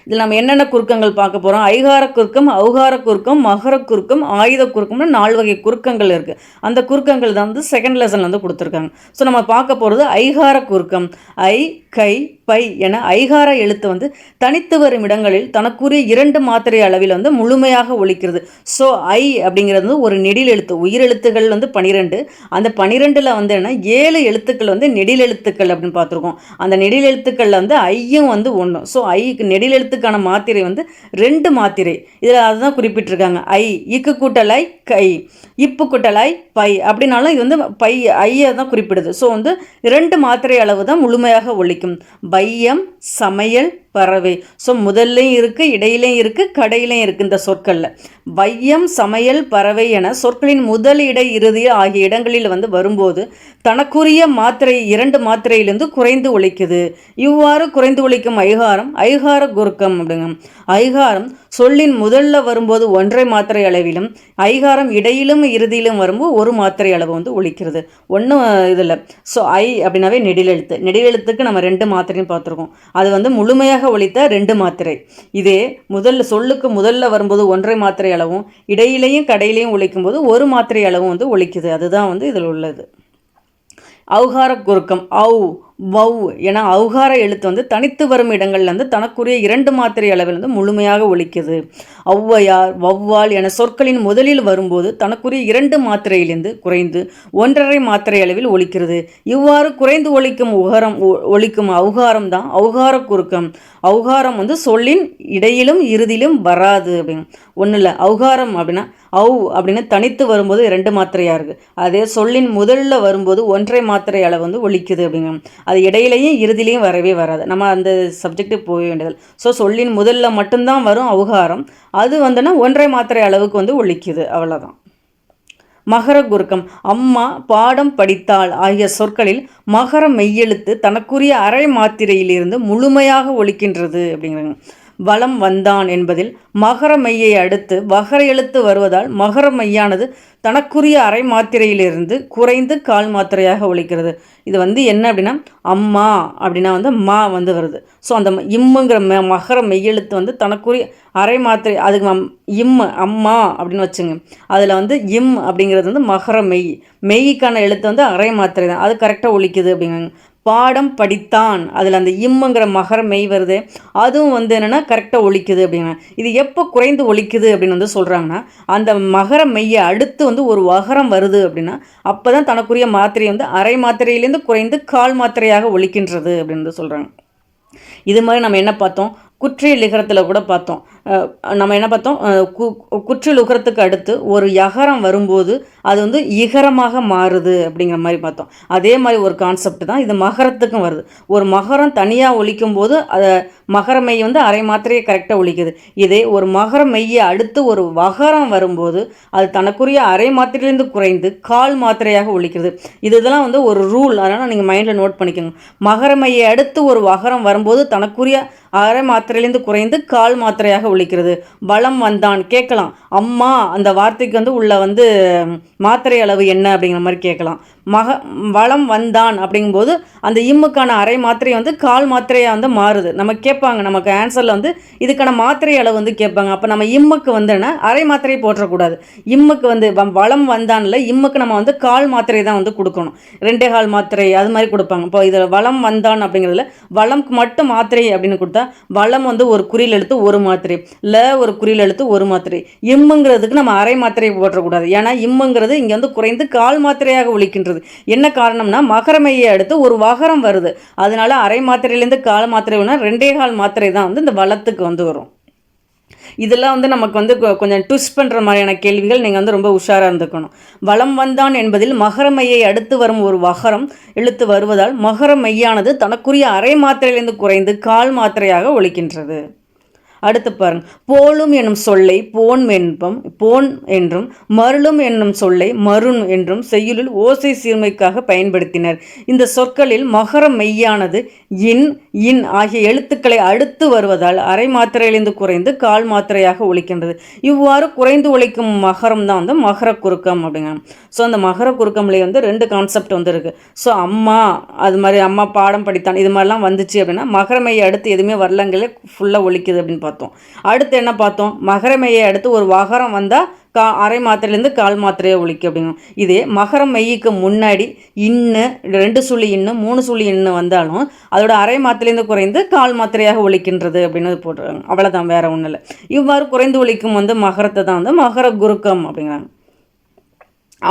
இதில் நம்ம என்னென்ன குறுக்கங்கள் பார்க்க போகிறோம், ஐகார குறுக்கம், ஔகார குறுக்கம், மகர குறுக்கம், ஆயுத குறுக்கம்னு 4 வகை குறுக்கங்கள் இருக்குது. அந்த குறுக்கங்கள் தான் வந்து செகண்ட் லெசனில் வந்து கொடுத்துருக்காங்க. ஸோ நம்ம பார்க்க போகிறது ஐகார குறுக்கம். ஐ, கை, பை என ஐகார எழுத்து வந்து தனித்து வரும் இடங்களில் தனக்குரிய 2 மாத்திரை அளவில் வந்து முழுமையாக ஒலிக்கிறது. ஸோ ஐ அப்படிங்கிறது ஒரு நெடில் எழுத்து. உயிர் எழுத்துக்கள் வந்து 12, அந்த 12ல் வந்து என்ன 7 எழுத்துக்கள் வந்து நெடில் எழுத்துக்கள் அப்படின்னு பார்த்துருக்கோம். அந்த நெடில் எழுத்துக்களில் வந்து ஐயும் வந்து 1. ஸோ ஐக்கு நெடில் எழுத்துக்கான மாத்திரை வந்து 2 மாத்திரை. இதில் அதுதான் குறிப்பிட்டிருக்காங்க. ஐ இக்கு கூட்டலை கை, இப்பு கூட்டலை பை அப்படின்னாலும் இது வந்து பை ஐயை தான் குறிப்பிடுது. ஸோ வந்து 2 மாத்திரை அளவு தான் முழுமையாக ஒலிக்கும். பையம், சமையல், பறவை. ஸோ முதல்லையும் இருக்குது, இடையிலையும் இருக்குது, கடையிலையும் இருக்குது. இந்த சொற்களில் வையம், சமையல், பறவை என சொற்களின் முதல், இடை, இறுதி ஆகிய இடங்களில் வந்து வரும்போது தனக்குரிய மாத்திரை 2 மாத்திரையிலிருந்து குறைந்து ஒலிக்குது. இவ்வாறு குறைந்து ஒலிக்கும் ஐகாரம் ஐகார குறுக்கம் அப்படிங்க. ஐகாரம் சொல்லின் முதல்ல வரும்போது 1 மாத்திரை அளவிலும், ஐகாரம் இடையிலும் இறுதியிலும் வரும்போது 1 மாத்திரை அளவு வந்து ஒலிக்கிறது. ஒன்றும் இதில். ஸோ ஐ அப்படின்னாவே நெடிலெழுத்து. நெடிலெழுத்துக்கு நம்ம 2 மாத்திரையும் பார்த்துருக்கோம். அது வந்து முழுமையாக ஒலித்த 2 மாத்திரை. இதே சொல்லுக்கு முதல்ல வரும்போது 1 மாத்திரை அளவும், இடையிலையும் கடையிலையும் ஒலிக்கும் போது 1 மாத்திரை அளவும் வந்து ஒலிக்குது. அதுதான் வந்து இதில் உள்ளது. ஔகார குறுக்கம். ஔ, வௌ என ஔகார எழுத்து வந்து தனித்து வரும் இடங்கள்ல வந்து தனக்குரிய 2 மாத்திரை அளவில் வந்து முழுமையாக ஒலிக்குது. ஔவையார், வௌவால் என சொற்களின் முதலில் வரும்போது தனக்குரிய 2 மாத்திரையிலிருந்து குறைந்து 1.5 மாத்திரை அளவில் ஒலிக்கிறது. இவ்வாறு குறைந்து ஒலிக்கும் ஔகாரம் தான் ஔகார குறுக்கம். ஔகாரம் வந்து சொல்லின் இடையிலும் இறுதியிலும் வராது அப்படின்னு ஒன்றும் இல்லை. ஔகாரம் அப்படின்னா ஔ அப்படின்னு தனித்து வரும்போது 2 மாத்திரையாக இருக்குது. அதே சொல்லின் முதலில் வரும்போது 1.5 மாத்திரை அளவு வந்து ஒலிக்குது அப்படிங்க. அது இடையிலையும் இறுதியிலையும் வரவே வராது. நம்ம அந்த சப்ஜெக்ட்டுக்கு போக வேண்டியது. ஸோ சொல்லின் முதலில் மட்டும்தான் வரும் ஔகாரம். அது வந்துன்னா 1.5 மாத்திரை அளவுக்கு வந்து ஒலிக்குது, அவ்வளோதான். மகர குறுக்கம். அம்மா, பாடம், படித்தாள் ஆகிய சொற்களில் மகர மெய்யெழுத்து தனக்குரிய அரை மாத்திரையிலிருந்து முழுமையாக ஒலிக்கின்றது அப்படிங்கிறாங்க. வலம் வந்தான் என்பதில் மகர மெய்யை அடுத்து வகர எழுத்து வருவதால் மகர மெய்யானது தனக்குரிய அரை மாத்திரையிலிருந்து குறைந்து கால் மாத்திரையாக ஒலிக்கிறது. இது என்ன அப்படின்னா அம்மா அப்படின்னா மா வருது. ஸோ அந்த இம்முங்கிற மகர மெய்யெழுத்து தனக்குரிய அரை மாத்திரை, அதுக்கு இம் அம்மா அப்படின்னு வச்சுங்க. அதில் இம் அப்படிங்கிறது மகர மெய்க்கான எழுத்து அரை மாத்திரை தான், அது கரெக்டாக ஒலிக்குது அப்படிங்கிறாங்க. பாடம் படித்தான், அதில் அந்த இம்முங்கிற மகர மெய் வருது, அதுவும் என்னென்னா கரெக்டாக ஒலிக்குது அப்படின்னா. இது எப்போ குறைந்து ஒலிக்குது அப்படின்னு சொல்கிறாங்கன்னா, அந்த மகர மெய்யை அடுத்து ஒரு வகரம் வருது அப்படின்னா அப்போ தான் தனக்குரிய மாத்திரை அரை மாத்திரையிலேருந்து குறைந்து கால் மாத்திரையாக ஒலிக்கின்றது அப்படின்னு சொல்கிறாங்க. இது மாதிரி நம்ம என்ன பார்த்தோம், குற்றியல் லிகரத்தில் கூட பார்த்தோம். நம்ம என்ன பார்த்தோம், குற்றியல் உகரத்துக்கு அடுத்து ஒரு யகரம் வரும்போது அது இகரமாக மாறுது அப்படிங்கிற மாதிரி பார்த்தோம். அதே மாதிரி ஒரு கான்செப்ட் தான் இது மகரத்துக்கும் வருது. ஒரு மகரம் தனியாக ஒலிக்கும் போது அதை மகர மெய் அரை மாத்திரையை கரெக்டாக ஒலிக்குது. இதே ஒரு மகர மெய்யை அடுத்து ஒரு வகரம் வரும்போது அது தனக்குரிய அரை மாத்திரையிலேருந்து குறைந்து கால் மாத்திரையாக ஒலிக்கிறது. இதெல்லாம் ஒரு ரூல், அதனால் நீங்கள் மைண்டில் நோட் பண்ணிக்கோங்க. மகர மெய்யை அடுத்து ஒரு வகரம் வரும்போது தனக்குரிய அரை மாத்திரையிலேருந்து குறைந்து கால் மாத்திரையாக ஒலிக்கிறது. வலம் வந்தான் கேட்கலாம், அம்மா அந்த வார்த்தைக்கு உள்ள மாத்திரை அளவு என்ன அப்படிங்கிற மாதிரி கேட்கலாம். வலம் வந்தான் அப்படிங்கும்போது அந்த இம்முக்கான அரை மாத்திரை கால் மாத்திரையாக மாறுது. நம்ம கேட்பாங்க, நமக்கு ஆன்சரில் இதுக்கான மாத்திரை அளவு கேட்பாங்க. அப்போ நம்ம இம்முக்கு அரை மாத்திரை போற்றக்கூடாது. இம்முக்கு வலம் வந்தான்ல இம்முக்கு நம்ம கால் மாத்திரை தான் கொடுக்கணும். 2 கால் மாத்திரை அது மாதிரி கொடுப்பாங்க. இப்போ இதில் வலம் வந்தான் அப்படிங்கிறதுல வளம்க்கு மட்டும் மாத்திரை அப்படின்னு கொடுத்தா வளம் ஒரு குறியில் எழுத்து ஒரு மாத்திரை, ஒரு குறியில் எழுத்து ஒரு மாத்திரை. இம்முங்கிறதுக்கு நம்ம அரை மாத்திரை போற்றக்கூடாது. ஏன்னா இம்முங்கிறது இங்கே குறைந்து கால் மாத்திரையாக ஒலிக்கின்றது. என்ன காரணம்னா மகர மெய்யை அடுத்து ஒரு வகரம் வருது, அதனால அரை மாத்திரையிலேருந்து கால் மாத்திரை 2 கால் மாத்திரை தான் இந்த வளத்துக்கு வரும். இதெல்லாம் நமக்கு கொஞ்சம் ட்விஸ்ட் பண்ணுற மாதிரியான கேள்விகள். நீங்கள் ரொம்ப உஷாராக இருந்துக்கணும். வலம் வந்தான் என்பதில் மகர மெய்யை அடுத்து வரும் ஒரு வகரம் எழுத்து வருவதால் மகர மெய்யானது தனக்குரிய அரை மாத்திரையிலிருந்து குறைந்து கால் மாத்திரையாக ஒலிக்கின்றது. அடுத்து பாருங்க, போலும் என்னும் சொல்லை போன் என்றும் மருளும் என்னும் சொல்லை மருண் என்றும் செய்யுளில் ஓசை சீர்மைக்காக பயன்படுத்தினர். இந்த சொற்களில் மகர மெய்யானது இன் ஆகிய எழுத்துக்களை அடுத்து வருவதால் அரை மாத்திரையிலிருந்து குறைந்து கால் மாத்திரையாக ஒலிக்கின்றது. இவ்வாறு குறைந்து ஒலிக்கும் மகரம் தான் மகர குறுக்கம் அப்படிங்கிறாங்க. ஸோ அந்த மகர குறுக்கம்லேயே 2 கான்செப்ட் இருக்குது. ஸோ அம்மா, அது மாதிரி அம்மா பாடம் படித்தான், இது மாதிரிலாம் வந்துச்சு அப்படின்னா மகர மெய்யை அடுத்து எதுவுமே வரலங்களே ஃபுல்லாக ஒலிக்குது அப்படின்னு பார்த்தோம். அடுத்து என்ன பார்த்தோம், மகர மெய்யை அடுத்து ஒரு வகரம் வந்தால் அரை மாத்திரையிலேருந்து கால் மாத்திரையை ஒலிக்கும் அப்படிங்கும். இதே மகர மெய்யுக்கு முன்னாடி 2 சுழி 3 சுழி வந்தாலும் அதோட அரை மாத்திரையிலேருந்து குறைந்து கால் மாத்திரையாக ஒலிக்கின்றது அப்படின்னு போட்டுருக்காங்க. அவ்வளோதான், வேற ஒன்றும் இல்லை. இவ்வாறு குறைந்து ஒலிக்கும் மகரத்தை தான் மகர குறுக்கம் அப்படிங்கிறாங்க.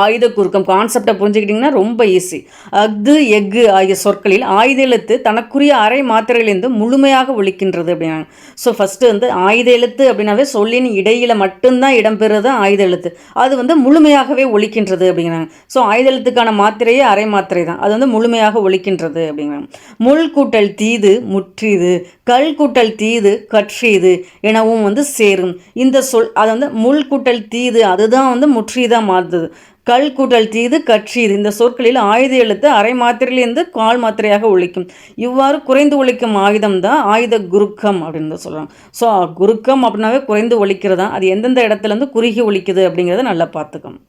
ஆயுத குறுக்கம் கான்செப்டை புரிஞ்சுக்கிட்டிங்கன்னா ரொம்ப ஈஸி. அஃது எஃகு ஆகிய சொற்களில் ஆயுத எழுத்து தனக்குரிய அரை மாத்திரையிலேருந்து முழுமையாக ஒலிக்கின்றது அப்படின்னாங்க. ஸோ ஃபஸ்ட்டு ஆயுத எழுத்து அப்படின்னாவே சொல்லின் இடையில மட்டும்தான் இடம்பெறுறது ஆயுத எழுத்து, அது முழுமையாகவே ஒலிக்கின்றது அப்படிங்கிறாங்க. ஸோ ஆயுத எழுத்துக்கான மாத்திரையே அரை மாத்திரை தான், அது முழுமையாக ஒலிக்கின்றது அப்படிங்கிறாங்க. முள் கூட்டல் தீது முற்றிது, கல் கூட்டல் தீது கற்றியது எனவும் சேரும். இந்த சொல் அது முள் கூட்டல் தீது அதுதான் முற்றியதாக மாறுது. கல் கூட்டல் தீது கற்றியது இந்த சொற்களில் ஆயுத எழுத்து அரை மாத்திரையிலிருந்து கால் மாத்திரையாக ஒலிக்கும். இவ்வாறு குறைந்து ஒலிக்கும் ஆயுதம் தான் ஆயுத குறுக்கம் அப்படின்னு சொல்கிறாங்க. ஸோ குறுக்கம் அப்படின்னாவே குறைந்து ஒலிக்கிறதா, அது எந்தெந்த இடத்துலேருந்து குறுகி ஒலிக்குது அப்படிங்கிறத நல்லா பார்த்துக்கணும்.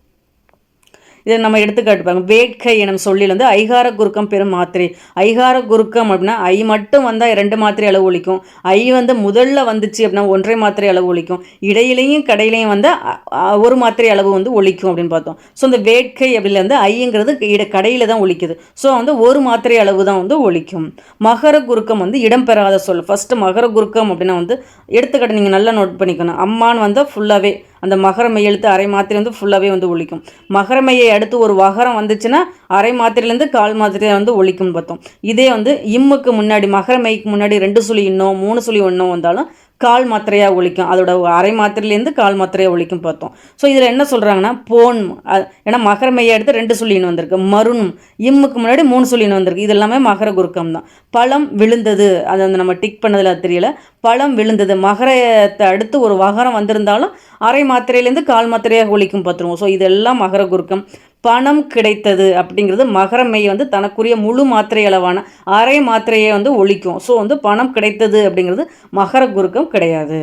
இதை நம்ம எடுத்துக்காட்டுப்பாங்க. வேட்கை எனும் சொல்லில் ஐகார குறுக்கம் பெரும் மாத்திரை. ஐகார குறுக்கம் அப்படின்னா ஐ மட்டும் வந்தால் 2 மாத்திரை அளவு ஒலிக்கும். ஐ முதல்ல வந்துச்சு அப்படின்னா 1.5 மாத்திரை அளவு ஒலிக்கும். இடையிலையும் கடையிலையும் ஒரு மாத்திரை அளவு ஒலிக்கும் அப்படின்னு பார்த்தோம். ஸோ இந்த வேட்கை அப்படில ஐங்கிறது கடையில் தான் ஒலிக்குது. ஸோ ஒரு மாத்திரை அளவு தான் ஒலிக்கும். மகர குறுக்கம் இடம்பெறாத சொல். ஃபஸ்ட்டு மகர குறுக்கம் அப்படின்னா எடுத்துக்காட்டு நீங்கள் நல்லா நோட் பண்ணிக்கணும். அம்மான்னு ஃபுல்லாகவே அந்த மகர மெய் எழுத்து அரை மாத்திரை ஃபுல்லாகவே ஒலிக்கும். மகர மெய்யை அடுத்து ஒரு வகரம் வந்துச்சுன்னா அரை மாத்திரையிலேருந்து கால் மாத்திரை ஒலிக்கும்னு பார்த்தோம். இதே இம்முக்கு முன்னாடி மகர மெய்க்கு முன்னாடி 2 சுழி 3 சுழி வந்தாலும் கால் மாத்திரையாக ஒலிக்கும். அதோட அரை மாத்திரையிலேருந்து கால் மாத்திரையாக ஒலிக்கும் பார்த்தோம். ஸோ இதில் என்ன சொல்கிறாங்கன்னா போன், ஏன்னா மகர மையை எடுத்து 2 சுழின்னு வந்திருக்கு. மருண் இம்முக்கு முன்னாடி 3 சுழின்னு வந்திருக்கு. இது எல்லாமே மகர குறுக்கம் தான். பழம் விழுந்தது, அது நம்ம டிக் பண்ணதில் அது தெரியல. பழம் விழுந்தது மகரத்தை அடுத்து ஒரு வகரம் வந்திருந்தாலும் அரை மாத்திரையிலேருந்து கால் மாத்திரையாக ஒலிக்கும் பார்த்துருவோம். ஸோ இதெல்லாம் மகர குறுக்கம். பணம் கிடைத்தது அப்படிங்கிறது மகர மெய் வந்து தனக்குரிய முழு மாத்திரை அளவான அரை மாத்திரையை வந்து ஒழிக்கும். ஸோ வந்து பணம் கிடைத்தது அப்படிங்கிறது மகர குறுக்கம் கிடையாது.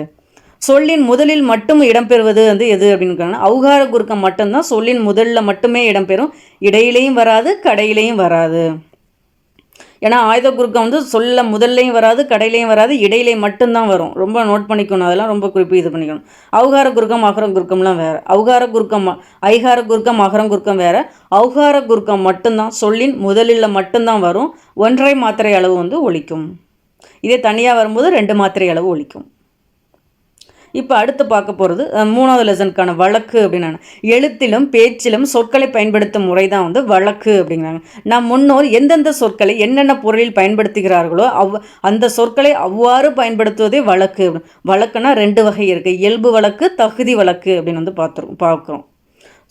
சொல்லின் முதலில் மட்டும் இடம்பெறுவது வந்து எது அப்படின்னு ஔகார குறுக்கம் மட்டும்தான் சொல்லின் முதலில் மட்டுமே இடம்பெறும், இடையிலையும் வராது கடையிலையும் வராது. ஏன்னா ஆயுத குறுக்கம் வந்து சொல்ல முதல்லையும் வராது கடையிலையும் வராது, இடையிலையும் மட்டும்தான் வரும். ரொம்ப நோட் பண்ணிக்கணும், அதெல்லாம் ரொம்ப குறிப்பு இது பண்ணிக்கணும். ஔகார குறுக்கம் அகரம் குறுக்கம்லாம் வேறு. ஔகார குறுக்கம் ஐகார குறுக்கம் அகரம் குறுக்கம் வேறு. ஔகார குறுக்கம் மட்டும்தான் சொல்லின் முதலில் மட்டும்தான் வரும், 1.5 மாத்திரை அளவு வந்து ஒழிக்கும். இதே தனியாக வரும்போது 2 மாத்திரை அளவு ஒழிக்கும். இப்போ அடுத்து பார்க்க போகிறது 3வது லெசனுக்கான வழக்கு அப்படின்னாங்க. எழுத்திலும் பேச்சிலும் சொற்களை பயன்படுத்தும் முறை தான் வந்து வழக்கு அப்படிங்கிறாங்க. நம் முன்னோர் எந்தெந்த சொற்களை என்னென்ன பொருளில் பயன்படுத்துகிறார்களோ அந்த சொற்களை அவ்வாறு பயன்படுத்துவதே வழக்கு. வழக்குன்னா 2 வகை இருக்குது, இயல்பு வழக்கு தகுதி வழக்கு அப்படின்னு வந்து பார்க்குறோம்.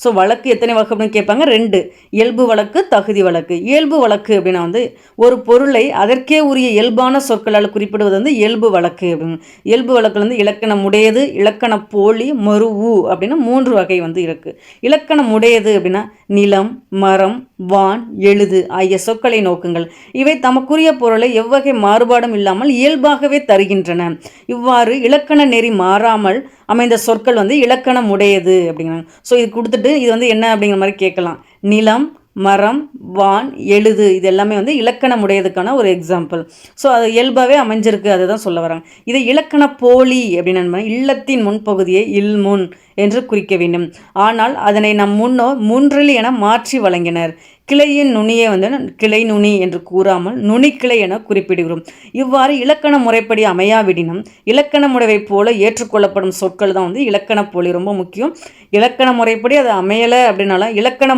ஸோ வழக்கு எத்தனை வகை அப்படின்னு கேட்பாங்க, 2. இயல்பு வழக்கு தகுதி வழக்கு. இயல்பு வழக்கு அப்படின்னா வந்து ஒரு பொருளை அதற்கே உரிய இயல்பான சொற்களால் குறிப்பிடுவது வந்து இயல்பு வழக்கு அப்படின்னு. இயல்பு வழக்கில் வந்து இலக்கணம் உடையது, இலக்கண போலி, மருவு அப்படின்னு 3 வகை வந்து இருக்குது. இலக்கணம் உடையது அப்படின்னா நிலம், மரம், வான், எழுது ஆகிய சொற்களை நோக்குங்கள். இவை தமக்குரிய பொருளை எவ்வகை மாறுபாடும் இல்லாமல் இயல்பாகவே தருகின்றன. இவ்வாறு இலக்கண நெறி மாறாமல் அமைந்த சொற்கள் வந்து இலக்கணம் உடையது அப்படிங்கிறாங்க. ஸோ இது கொடுத்துட்டு இது வந்து என்ன அப்படிங்கிற மாதிரி கேட்கலாம். நிலம், மரம், வான், எழுது இது எல்லாமே வந்து இலக்கணம் உடையதுக்கான ஒரு எக்ஸாம்பிள். ஸோ அது இயல்பாகவே அமைஞ்சிருக்கு, அதுதான் சொல்ல வராங்க. இதை இலக்கண போலி அப்படின்னு இல்லத்தின் முன்பகுதியை இல்முன் என்று குறிக்க வேண்டும். ஆனால் அதனை நம் முன்னோர் முன்றில் என மாற்றி வழங்கினர். கிளையின் நுனியை வந்து கிளை நுனி என்று கூறாமல் நுனிக்கிளை என குறிப்பிடுகிறோம். இவ்வாறு இலக்கண முறைப்படி அமையாவிடினும் இலக்கண முறைவை போல ஏற்றுக்கொள்ளப்படும் சொற்கள் தான் வந்து இலக்கண போலி. ரொம்ப முக்கியம். இலக்கண முறைப்படி அது அமையலை அப்படின்னால இலக்கண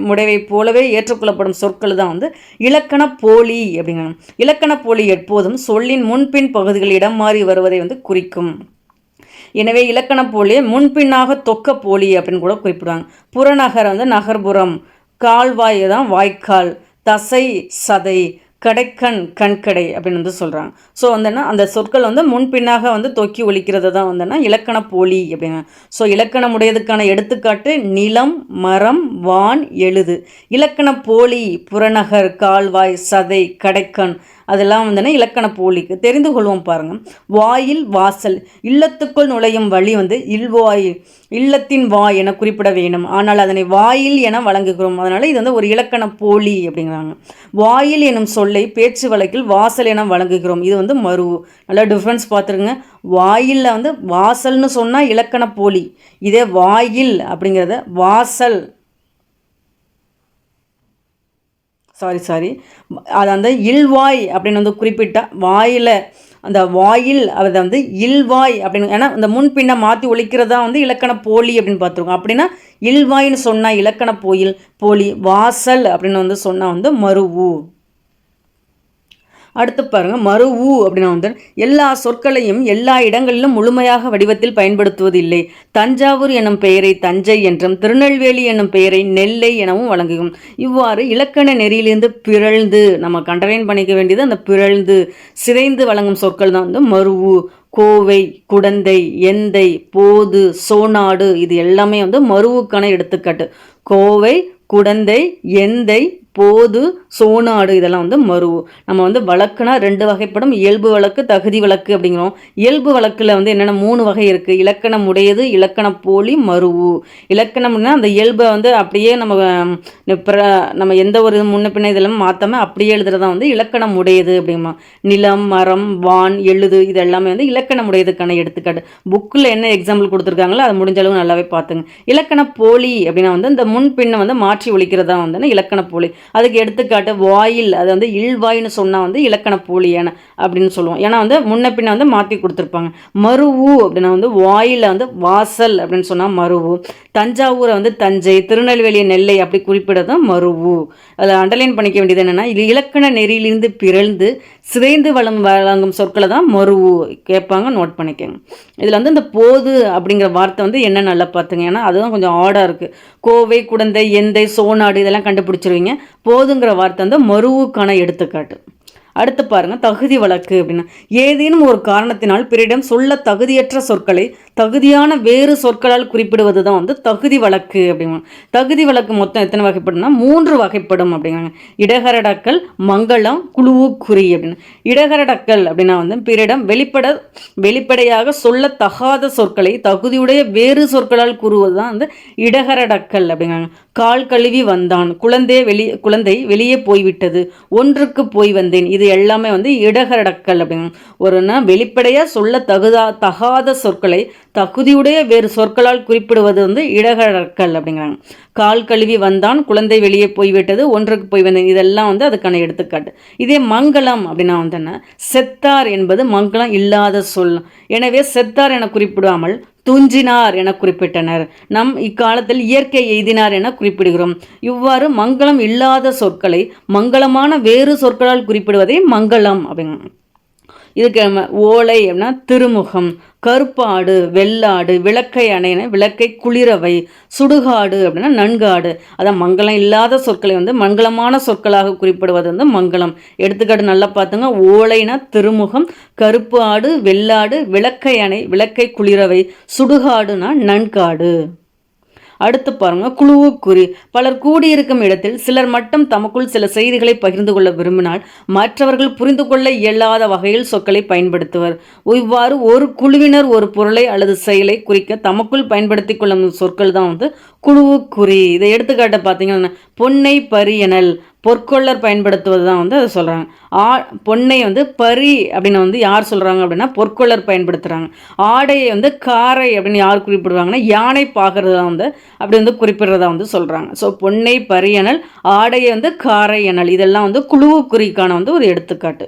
முறைவை போலவே ஏற்றுக்கொள்ளப்படும் சொற்கள் தான் வந்து இலக்கண போலி அப்படிங்கிறாங்க. இலக்கண போலி எப்போதும் சொல்லின் முன்பின் பகுதிகள் இடம் மாறி வருவதை வந்து குறிக்கும். எனவே இலக்கண போலியை முன்பின்னாக தொக்க போலி அப்படின்னு கூட குறிப்பிடுவாங்க. புறநகர் வந்து நகர்புறம், கால்வாய் தான் வாய்க்கால், தசை சதை, கடைக்கண் கண்கடை அப்படின்னு வந்து சொல்கிறாங்க. ஸோ வந்துன்னா அந்த சொற்கள் வந்து முன்பின்னாக வந்து தொக்கி ஒலிக்கிறது தான் வந்துன்னா இலக்கண போலி அப்படிங்க. ஸோ இலக்கணம் உடையதுக்கான எடுத்துக்காட்டு நிலம், மரம், வான், எழுது. இலக்கண போலி புறநகர், கால்வாய், சதை, கடைக்கண் அதெல்லாம் வந்துன்னா இலக்கண போலிக்கு. தெரிந்து கொள்வோம் பாருங்கள். வாயில், வாசல். இல்லத்துக்குள் நுழையும் வழி வந்து இல்வாயில், இல்லத்தின் வாய் என குறிப்பிட வேண்டும். ஆனால் அதனை வாயில் என வழங்குகிறோம். அதனால் இது வந்து ஒரு இலக்கண போலி அப்படிங்கிறாங்க. வாயில் எனும் சொல்லை பேச்சு வழக்கில் வாசல் என வழங்குகிறோம். இது வந்து மருவு. நல்லா டிஃப்ரென்ஸ் பார்த்துருங்க. வாயிலில் வந்து வாசல்னு சொன்னால் இலக்கண போலி, இதே வாயில் அப்படிங்கிறத வாசல் அது அந்த இல்வாய் அப்படின்னு வந்து குறிப்பிட்டா வாயில் அந்த வாயில் அதை வந்து இல்வாய் அப்படின்னு, ஏன்னா இந்த முன்பின்ன மாற்றி ஒழிக்கிறதா வந்து இலக்கண போலி அப்படின்னு பார்த்துருக்கோம். அப்படின்னா இல்வாய்னு சொன்னால் இலக்கண போலி, வாசல் அப்படின்னு வந்து சொன்னால் வந்து மருவு. அடுத்து பாருங்கள், மருவு அப்படின்னா வந்து எல்லா சொற்களையும் எல்லா இடங்களிலும் முழுமையாக வடிவத்தில் பயன்படுத்துவது இல்லை. தஞ்சாவூர் எனும் பெயரை தஞ்சை என்றும் திருநெல்வேலி எனும் பெயரை நெல்லை எனவும் வழங்குகும். இவ்வாறு இலக்கண நெறியிலிருந்து பிறழ்ந்து நம்ம கண்டரைன் பண்ணிக்க வேண்டியது அந்த பிறழ்ந்து சிதைந்து வழங்கும் சொற்கள் தான் வந்து மருவு. கோவை, குடந்தை, எந்தை, போது, சோனாடு இது எல்லாமே வந்து மருவுக்கான எடுத்துக்காட்டு. கோவை, குடந்தை, எந்தை, போது, சோனாடு இதெல்லாம் வந்து மருவு. நம்ம வந்து வழக்குனா 2 வகைப்படும், இயல்பு வழக்கு தகுதி வழக்கு அப்படிங்கிறோம். இயல்பு வழக்கில் வந்து என்னென்ன 3 வகை இருக்குது. இலக்கணம் உடையது, இலக்கண போலி, மருவு. இலக்கணம்னா அந்த இயல்பை வந்து அப்படியே நம்ம எந்த ஒரு முன்ன பின்ன இதெல்லாம் மாற்றாமல் அப்படியே எழுதுறதா வந்து இலக்கணம் உடையது அப்படிமா. நிலம், மரம், வான், எழுது இது எல்லாமே வந்து இலக்கணம் உடையதுக்கான எடுத்துக்காட்டு. புக்கில் என்ன எக்ஸாம்பிள் கொடுத்துருக்காங்களோ அது முடிஞ்ச அளவு நல்லாவே பார்த்துங்க. இலக்கண போலி அப்படின்னா வந்து இந்த முன் பின்ன வந்து மாற்றி ஒழிக்கிறதா வந்து இலக்கண போலி. அதுக்கு எடுத்துக்காட்டு வாயில், அது வந்து இல்வாயின்னு சொன்னால் வந்து இலக்கண போலியான அப்படின்னு சொல்லுவோம். ஏன்னா வந்து முன்ன பின்ன வந்து மாற்றி கொடுத்துருப்பாங்க. மருவு அப்படின்னா வந்து வாயில் வந்து வாசல் அப்படின்னு சொன்னால் மருவு. தஞ்சாவூரை வந்து தஞ்சை, திருநெல்வேலியை நெல்லை அப்படி குறிப்பிடதான் மருவு. அதில் அண்டர்லைன் பண்ணிக்க வேண்டியது என்னென்னா இது இலக்கண நெறியிலிருந்து பிறழ்ந்து சிதைந்து வழங்கும் சொற்களை தான் மருவு கேட்பாங்க, நோட் பண்ணிக்கோங்க. இதில் வந்து இந்த போது அப்படிங்கிற வார்த்தை வந்து என்ன நல்லா பார்த்துங்க, ஏன்னா அதுதான் கொஞ்சம் ஆடாக இருக்குது. கோவை, குடந்தை, எந்தை, சோனாடு இதெல்லாம் கண்டுபிடிச்சிருவீங்க. போதுங்கிற வார்த்தை வந்து மருவுக்கான எடுத்துக்காட்டு. அடுத்து பாருங்க தகுதி வழக்கு அப்படின்னா ஏதேனும் ஒரு காரணத்தினால் பிறரிடம் சொல்ல தகுதியற்ற சொற்களை தகுதியான வேறு சொற்களால் குறிப்பிடுவது தான் வந்து தகுதி வழக்கு அப்படிங்க. தகுதி வழக்கு மொத்தம் எத்தனை வகைப்படும்னா 3 வகைப்படும் அப்படிங்கிறாங்க. இடகரடக்கல், மங்களம், குழுவுக்குறி அப்படின்னு. இடகரடக்கல் அப்படின்னா வந்து பிறரிடம் வெளிப்படையாக சொல்ல தகாத சொற்களை தகுதியுடைய வேறு சொற்களால் கூறுவது தான் வந்து இடகரடக்கல் அப்படிங்கிறாங்க. கால் கழுவி வந்தான், குழந்தை வெளியே போய்விட்டது, ஒன்றுக்கு போய் வந்தேன், இது எல்லாமே வந்து இடகரடக்கல் அப்படிங்க. ஒருனா வெளிப்படையாக சொல்ல தகாத சொற்களை தகுதியுடைய வேறு சொற்களால் குறிப்பிடுவது வந்து இடகரடக்கல் அப்படிங்கிறாங்க. கால் கழுவி வந்தான், குழந்தை வெளியே போய்விட்டது, ஒன்றுக்கு போய் வந்தேன், இதெல்லாம் வந்து அதுக்கான எடுத்துக்காட்டு. இதே மங்களம் அப்படின்னா வந்து என்ன, செத்தார் என்பது மங்களம் இல்லாத சொல். எனவே செத்தார் என குறிப்பிடாமல் துஞ்சினார் என குறிப்பிட்டனர். நம் இக்காலத்தில் இயற்கை எய்தினார் என குறிப்பிடுகிறோம். இவ்வாறு மங்களம் இல்லாத சொற்களை மங்களமான வேறு சொற்களால் குறிப்பிடுவதே மங்களம் அப்படிங்க. இதுக்கு ஓலை அப்படின்னா திருமுகம், கருப்பாடு, வெள்ளாடு, விளக்கை அணைன விளக்கை குளிரவை, சுடுகாடு அப்படின்னா நன்காடு. அதான் மங்களம் இல்லாத சொற்களை வந்து மங்களமான சொற்களாக குறிப்பிடுவது வந்து மங்களம். எடுத்துக்காட்டு நல்லா பார்த்துங்க. ஓலைனா திருமுகம், கருப்பு ஆடு, வெள்ளாடு, விளக்கை அணை விளக்கை குளிரவை, சுடுகாடுனா நன்காடு. அடுத்து பாருங்க குழுவுக்குறி. பலர் கூடியிருக்கும் இடத்தில் சிலர் மட்டும் தமக்குள் சில செய்திகளை பகிர்ந்து கொள்ள விரும்பினால் மற்றவர்கள் புரிந்து கொள்ள இயலாத வகையில் சொற்களை பயன்படுத்துவர். இவ்வாறு ஒரு குழுவினர் ஒரு பொருளை அல்லது செயலை குறிக்க தமக்குள் பயன்படுத்தி கொள்ளும் சொற்கள் தான் வந்து குழுவுக்குறி. இதை எடுத்துக்காட்ட பார்த்தீங்கன்னா பொன்னை பரியனல், பொற்கொள்ளர் பயன்படுத்துவது தான் வந்து அதை சொல்கிறாங்க. பொன்னை வந்து பரி அப்படின்னு வந்து யார் சொல்கிறாங்க அப்படின்னா பொற்கொள்ளர் பயன்படுத்துகிறாங்க. ஆடையை வந்து காரை அப்படின்னு யார் குறிப்பிடுவாங்கன்னா யானை பார்க்கறதா வந்து அப்படி வந்து குறிப்பிடுறதா வந்து சொல்கிறாங்க. ஸோ பொன்னை பரியனல், ஆடையை வந்து காரை எனல், இதெல்லாம் வந்து குழுவுக்குறிக்கான வந்து ஒரு எடுத்துக்காட்டு.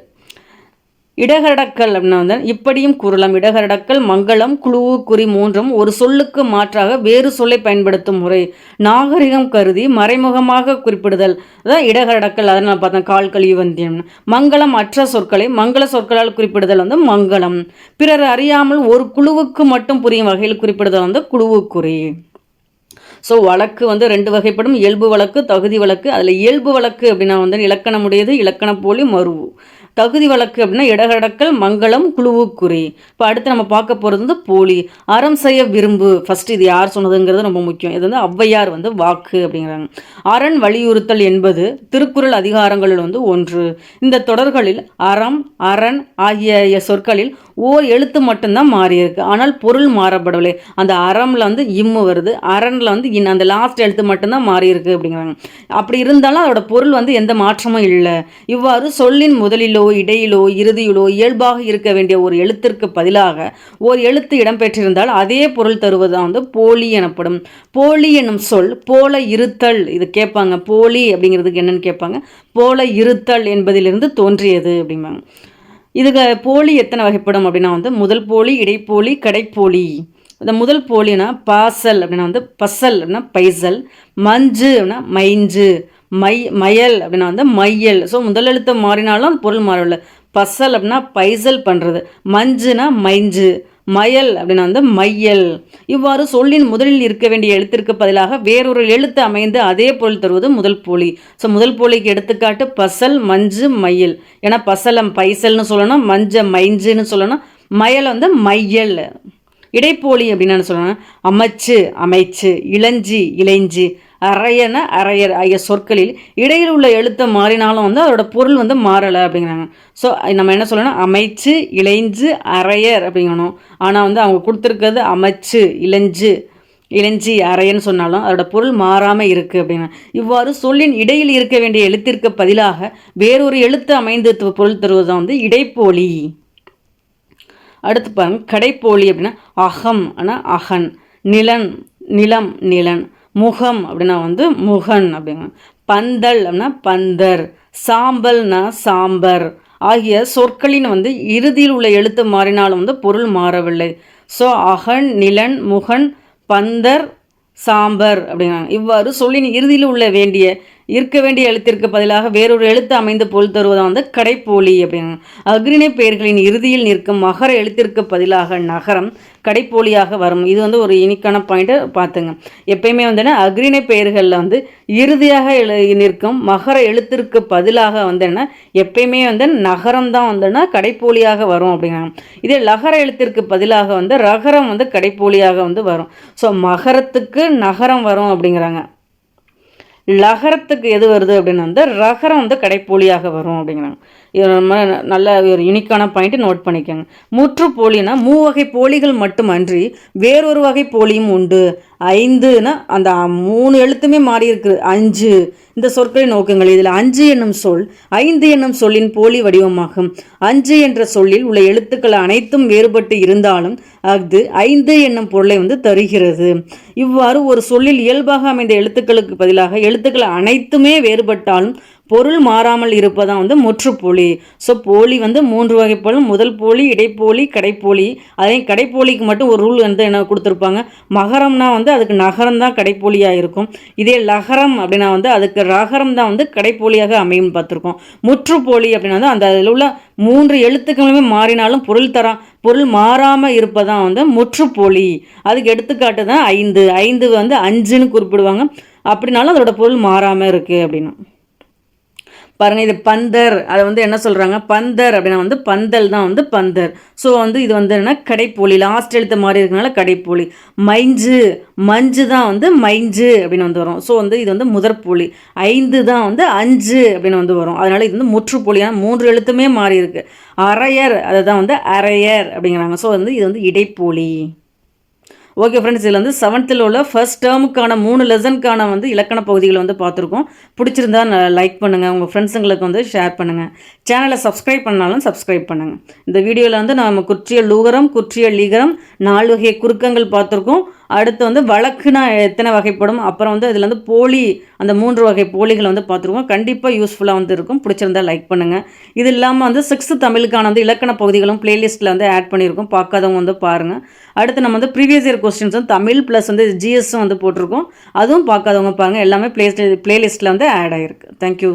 இடகரடக்கல் அப்படின்னா வந்து இப்படியும் கூறலாம். இடகரடக்கல், மங்களம், குழுவுக்குறி மூன்றும் ஒரு சொல்லுக்கு மாற்றாக வேறு சொல்லை பயன்படுத்தும் முறை. நாகரிகம் கருதி மறைமுகமாக குறிப்பிடுதல் அதான் இடகரடக்கல். அதனால் பார்த்தேன் கால் கழுவி வந்தேன். மங்களம் அற்ற சொற்களை மங்கள சொற்களால் குறிப்பிடுதல் வந்து மங்களம். பிறர் அறியாமல் ஒரு குழுவுக்கு மட்டும் புரியும் வகையில் குறிப்பிடுதல் வந்து குழுவுக்குறி. ஸோ வழக்கு வந்து 2 வகைப்படும். இயல்பு வழக்கு, தகுதி வழக்கு. அதில் இயல்பு வழக்கு அப்படின்னா வந்து இலக்கணமுடையது, இலக்கண போலி, மருவு. தகுதி வழக்கு அப்படின்னா இடகடக்கல், மங்களம், குழுவுக்குறி. இப்போ அடுத்து நம்ம பார்க்க போகிறது வந்து போலி. அறம் செய்ய விரும்பு. ஃபர்ஸ்ட் இது யார் சொன்னதுங்கிறது ரொம்ப முக்கியம். இது வந்து ஔவையார் வந்து வாக்கு அப்படிங்கிறாங்க. அரண் வலியுறுத்தல் என்பது திருக்குறள் அதிகாரங்களில் வந்து ஒன்று. இந்த தொடர்களில் அறம், அரண் ஆகிய சொற்களில் ஓர் எழுத்து மட்டும்தான் மாறியிருக்கு, ஆனால் பொருள் மாறப்படவில்லை. அந்த அறம்ல வந்து இம்மு வருது, அரண்ல வந்து அந்த லாஸ்ட் எழுத்து மட்டும்தான் மாறியிருக்கு அப்படிங்கிறாங்க. அப்படி இருந்தாலும் அதோட பொருள் வந்து எந்த மாற்றமும் இல்லை. இவ்வாறு சொல்லின் முதலிலோ இடையிலோ இறுதியிலோ இயல்பாக இருக்க வேண்டிய ஒரு எழுத்திற்கு பதிலாக ஒரு எழுத்து இடம்பெற்றிருந்தால் அதே பொருள் தருவதுதான் வந்து போலி எனப்படும். போலி என்னும் சொல் போல இருத்தல், இது கேட்பாங்க. போலி அப்படிங்கிறதுக்கு என்னன்னு கேட்பாங்க. போல இருத்தல் என்பதிலிருந்து தோன்றியது அப்படிம்பாங்க. இதுக்கு போலி எத்தனை வகைப்படும் அப்படின்னா வந்து முதல் போலி, இடைப்போலி, கடைப்போலி. இந்த முதல் போலினா பாசல் அப்படின்னா வந்து பசல் அப்படின்னா பைசல், மஞ்சு அப்படின்னா மைஞ்சு, மயல் அப்படின்னா வந்து மையல். ஸோ முதல் எழுத்து மாறினாலும் அந்த பொருள் மாறவில்லை. பசல் அப்படின்னா பைசல் பண்ணுறது, மஞ்சுனா மைஞ்சு, மயல் அப்படின்னா வந்து மையல். இவ்வாறு சொல்லின் முதலில் இருக்க வேண்டிய எழுத்திற்கு பதிலாக வேறொரு எழுத்து அமைந்து அதே பொருள் தருவது முதல் போலி. ஸோ முதல் போலிக்கு எடுத்துக்காட்டு பசல், மஞ்சு, மையல். ஏன்னா பசலம் பைசல்னு சொல்லணும், மஞ்ச மைஞ்சுன்னு சொல்லணும், மயல் வந்து மையல். இடைப்போலி அப்படின்னு சொல்லணும் அமைச்சு, அமைச்சு, இளஞ்சி, இளைஞ்சி, அரையன அரையர் ஆகிய சொற்களில் இடையில் உள்ள எழுத்தை மாறினாலும் வந்து அதோட பொருள் வந்து மாறலை அப்படிங்கிறாங்க. ஸோ நம்ம என்ன சொல்லணும், அமைச்சு, இளைஞ்சு, அரையர் அப்படிங்கணும். ஆனால் வந்து அவங்க கொடுத்துருக்கிறது அமைச்சு, இளஞ்சி, அரையன்னு சொன்னாலும் அதோட பொருள் மாறாமல் இருக்குது அப்படின்னா. இவ்வாறு சொல்லின் இடையில் இருக்க வேண்டிய எழுத்திற்கு பதிலாக வேறொரு எழுத்து அமைந்து பொருள் தருவதுதான் வந்து இடைப்போலி. அடுத்து பாருங்க கடைப்போலி அப்படின்னா அகம் ஆனால் அகன், நிலம், நிலன், முகம் அப்படின்னா வந்து முகன் அப்படிங்க. பந்தல் அப்படின்னா பந்தர், சாம்பல்னா சாம்பர் ஆகிய சொற்களின் வந்து இறுதியில் உள்ள எழுத்து மாறினாலும் வந்து பொருள் மாறவில்லை. ஸோ அகன், நிலன், முகன், பந்தர், சாம்பர் அப்படிங்கிறாங்க. இவ்வாறு சொல்லின் இறுதியில் உள்ள வேண்டிய இருக்க வேண்டிய எழுத்திற்கு பதிலாக வேறொரு எழுத்து அமைந்து பொருள் தருவதாக வந்து கடைப்போலி அப்படிங்க. அக்ரிணை பெயர்களின் இறுதியில் நிற்கும் மகர எழுத்திற்கு பதிலாக நகரம் கடைப்போலியாக வரும். இது வந்து ஒரு யூனிக்கான பாயிண்ட்டை பார்த்துங்க. எப்பயுமே வந்து அக்ரிணை பெயர்களில் வந்து இறுதியாக நிற்கும் மகர எழுத்திற்கு பதிலாக வந்து எப்பயுமே வந்து நகரம் தான் வந்து கடைப்போலியாக வரும் அப்படிங்கிறாங்க. இதே லகர எழுத்திற்கு பதிலாக வந்து ரகரம் வந்து கடைப்போலியாக வந்து வரும். ஸோ மகரத்துக்கு நகரம் வரும் அப்படிங்கிறாங்க. லகரத்துக்கு எது வருது அப்படின்னு வந்து ரகரம் வந்து கடைப்போலியாக வரும் அப்படிங்கிறாங்க. இது நம்ம நல்ல ஒரு யூனிக்கான பாயிண்ட் நோட் பண்ணிக்கோங்க. முற்றுப்போலினா மூவகை போலிகள் மட்டுமன்றி வேறொரு வகை போலியும் உண்டு. 5னா அந்த 3 எழுத்துமே மாறி இருக்குது. 5 இந்த சொற்களை நோக்குங்கள். இதில் 5 என்னும் சொல் 5 என்னும் சொல்லின் போலி வடிவமாகும். 5 என்ற சொல்லில் உள்ள எழுத்துக்கள் அனைத்தும் வேறுபட்டு இருந்தாலும் அது 5 என்னும் பொருளை வந்து தருகிறது. இவ்வாறு ஒரு சொல்லில் இயல்பாக அமைந்த எழுத்துக்களுக்கு பதிலாக எழுத்துக்கள் அனைத்துமே வேறுபட்டாலும் பொருள் மாறாமல் இருப்பதான் வந்து முற்றுப்போலி. ஸோ போலி வந்து 3 வகை போலும். முதல் போலி, இடைப்போலி, கடைப்போலி. அதே கடைப்போலிக்கு மட்டும் ஒரு ரூல் வந்து என்ன கொடுத்துருப்பாங்க, மகரம்னா வந்து அதுக்கு நகரம் தான் கடைப்போலியாக இருக்கும். இதே லகரம் அப்படின்னா வந்து அதுக்கு ரகரம் தான் வந்து கடைப்போலியாக அமையும் பார்த்துருக்கோம். முற்றுப்போலி அப்படின்னா வந்து அந்த அதில் உள்ள 3 எழுத்துக்களுமே மாறினாலும் பொருள் மாறாமல் இருப்பதான் வந்து முற்றுப்போலி. அதுக்கு எடுத்துக்காட்டு தான் 5 வந்து 5ன்னு குறிப்பிடுவாங்க. அப்படின்னாலும் அதோட பொருள் மாறாமல் இருக்குது அப்படின்னா பாருங்கள். இது பந்தர், அதை வந்து என்ன சொல்கிறாங்க, பந்தர் அப்படின்னா வந்து பந்தல் தான் வந்து பந்தர். ஸோ வந்து இது வந்து என்ன கடைப்போலி, லாஸ்ட் எழுத்து மாதிரி இருக்கனால கடைப்போலி. மஞ்சு தான் வந்து மைஞ்சு அப்படின்னு வந்து வரும். ஸோ வந்து இது வந்து முதற்போலி. 5 தான் வந்து 5 அப்படின்னு வந்து வரும். அதனால் இது வந்து முற்றுப்போலியான 3 எழுத்துமே மாறி இருக்கு. அரையர் அதை தான் வந்து அரையர் அப்படிங்கிறாங்க. ஸோ வந்து இது வந்து இடைப்போலி. ஓகே ஃப்ரெண்ட்ஸ், இதில் வந்து 7th உள்ள ஃபர்ஸ்ட் டேர்முக்கான 3 லெசனுக்கான வந்து இலக்கண பகுதிகளை வந்து பார்த்துருக்கோம். பிடிச்சிருந்தா லைக் பண்ணுங்கள், உங்கள் ஃப்ரெண்ட்ஸுங்களுக்கு வந்து ஷேர் பண்ணுங்கள். சேனலை சப்ஸ்கிரைப் பண்ணாலும் சப்ஸ்கிரைப் பண்ணுங்கள். இந்த வீடியோவில் வந்து நம்ம குற்றிய லூகரம், குற்றிய லீகரம் 4 வகை குறுக்கங்கள் பார்த்துருக்கோம். அடுத்து வந்து வழக்குனா எத்தனை வகைப்படும், அப்புறம் வந்து இதில் வந்து போலி அந்த 3 வகை போலிகளை வந்து பார்த்துருக்கோம். கண்டிப்பாக யூஸ்ஃபுல்லாக வந்து இருக்கும். பிடிச்சிருந்தா லைக் பண்ணுங்கள். இது இல்லாமல் வந்து 6th தமிழுக்கான வந்து இலக்கண பகுதிகளும் பிளேலிஸ்ட்டில் வந்து ஆட் பண்ணியிருக்கோம். பார்க்காதவங்க வந்து பாருங்கள். அடுத்து நம்ம வந்து ப்ரீவியஸ் இயர் கொஸ்டின்ஸ் வந்து தமிழ் ப்ளஸ் வந்து ஜிஎஸ்ஸும் வந்து போட்டிருக்கோம். அதுவும் பார்க்காதவங்க பாருங்கள். எல்லாமே பிளேலிஸ்ட்டில் வந்து ஆட் ஆகிருக்கு. தேங்க்யூ.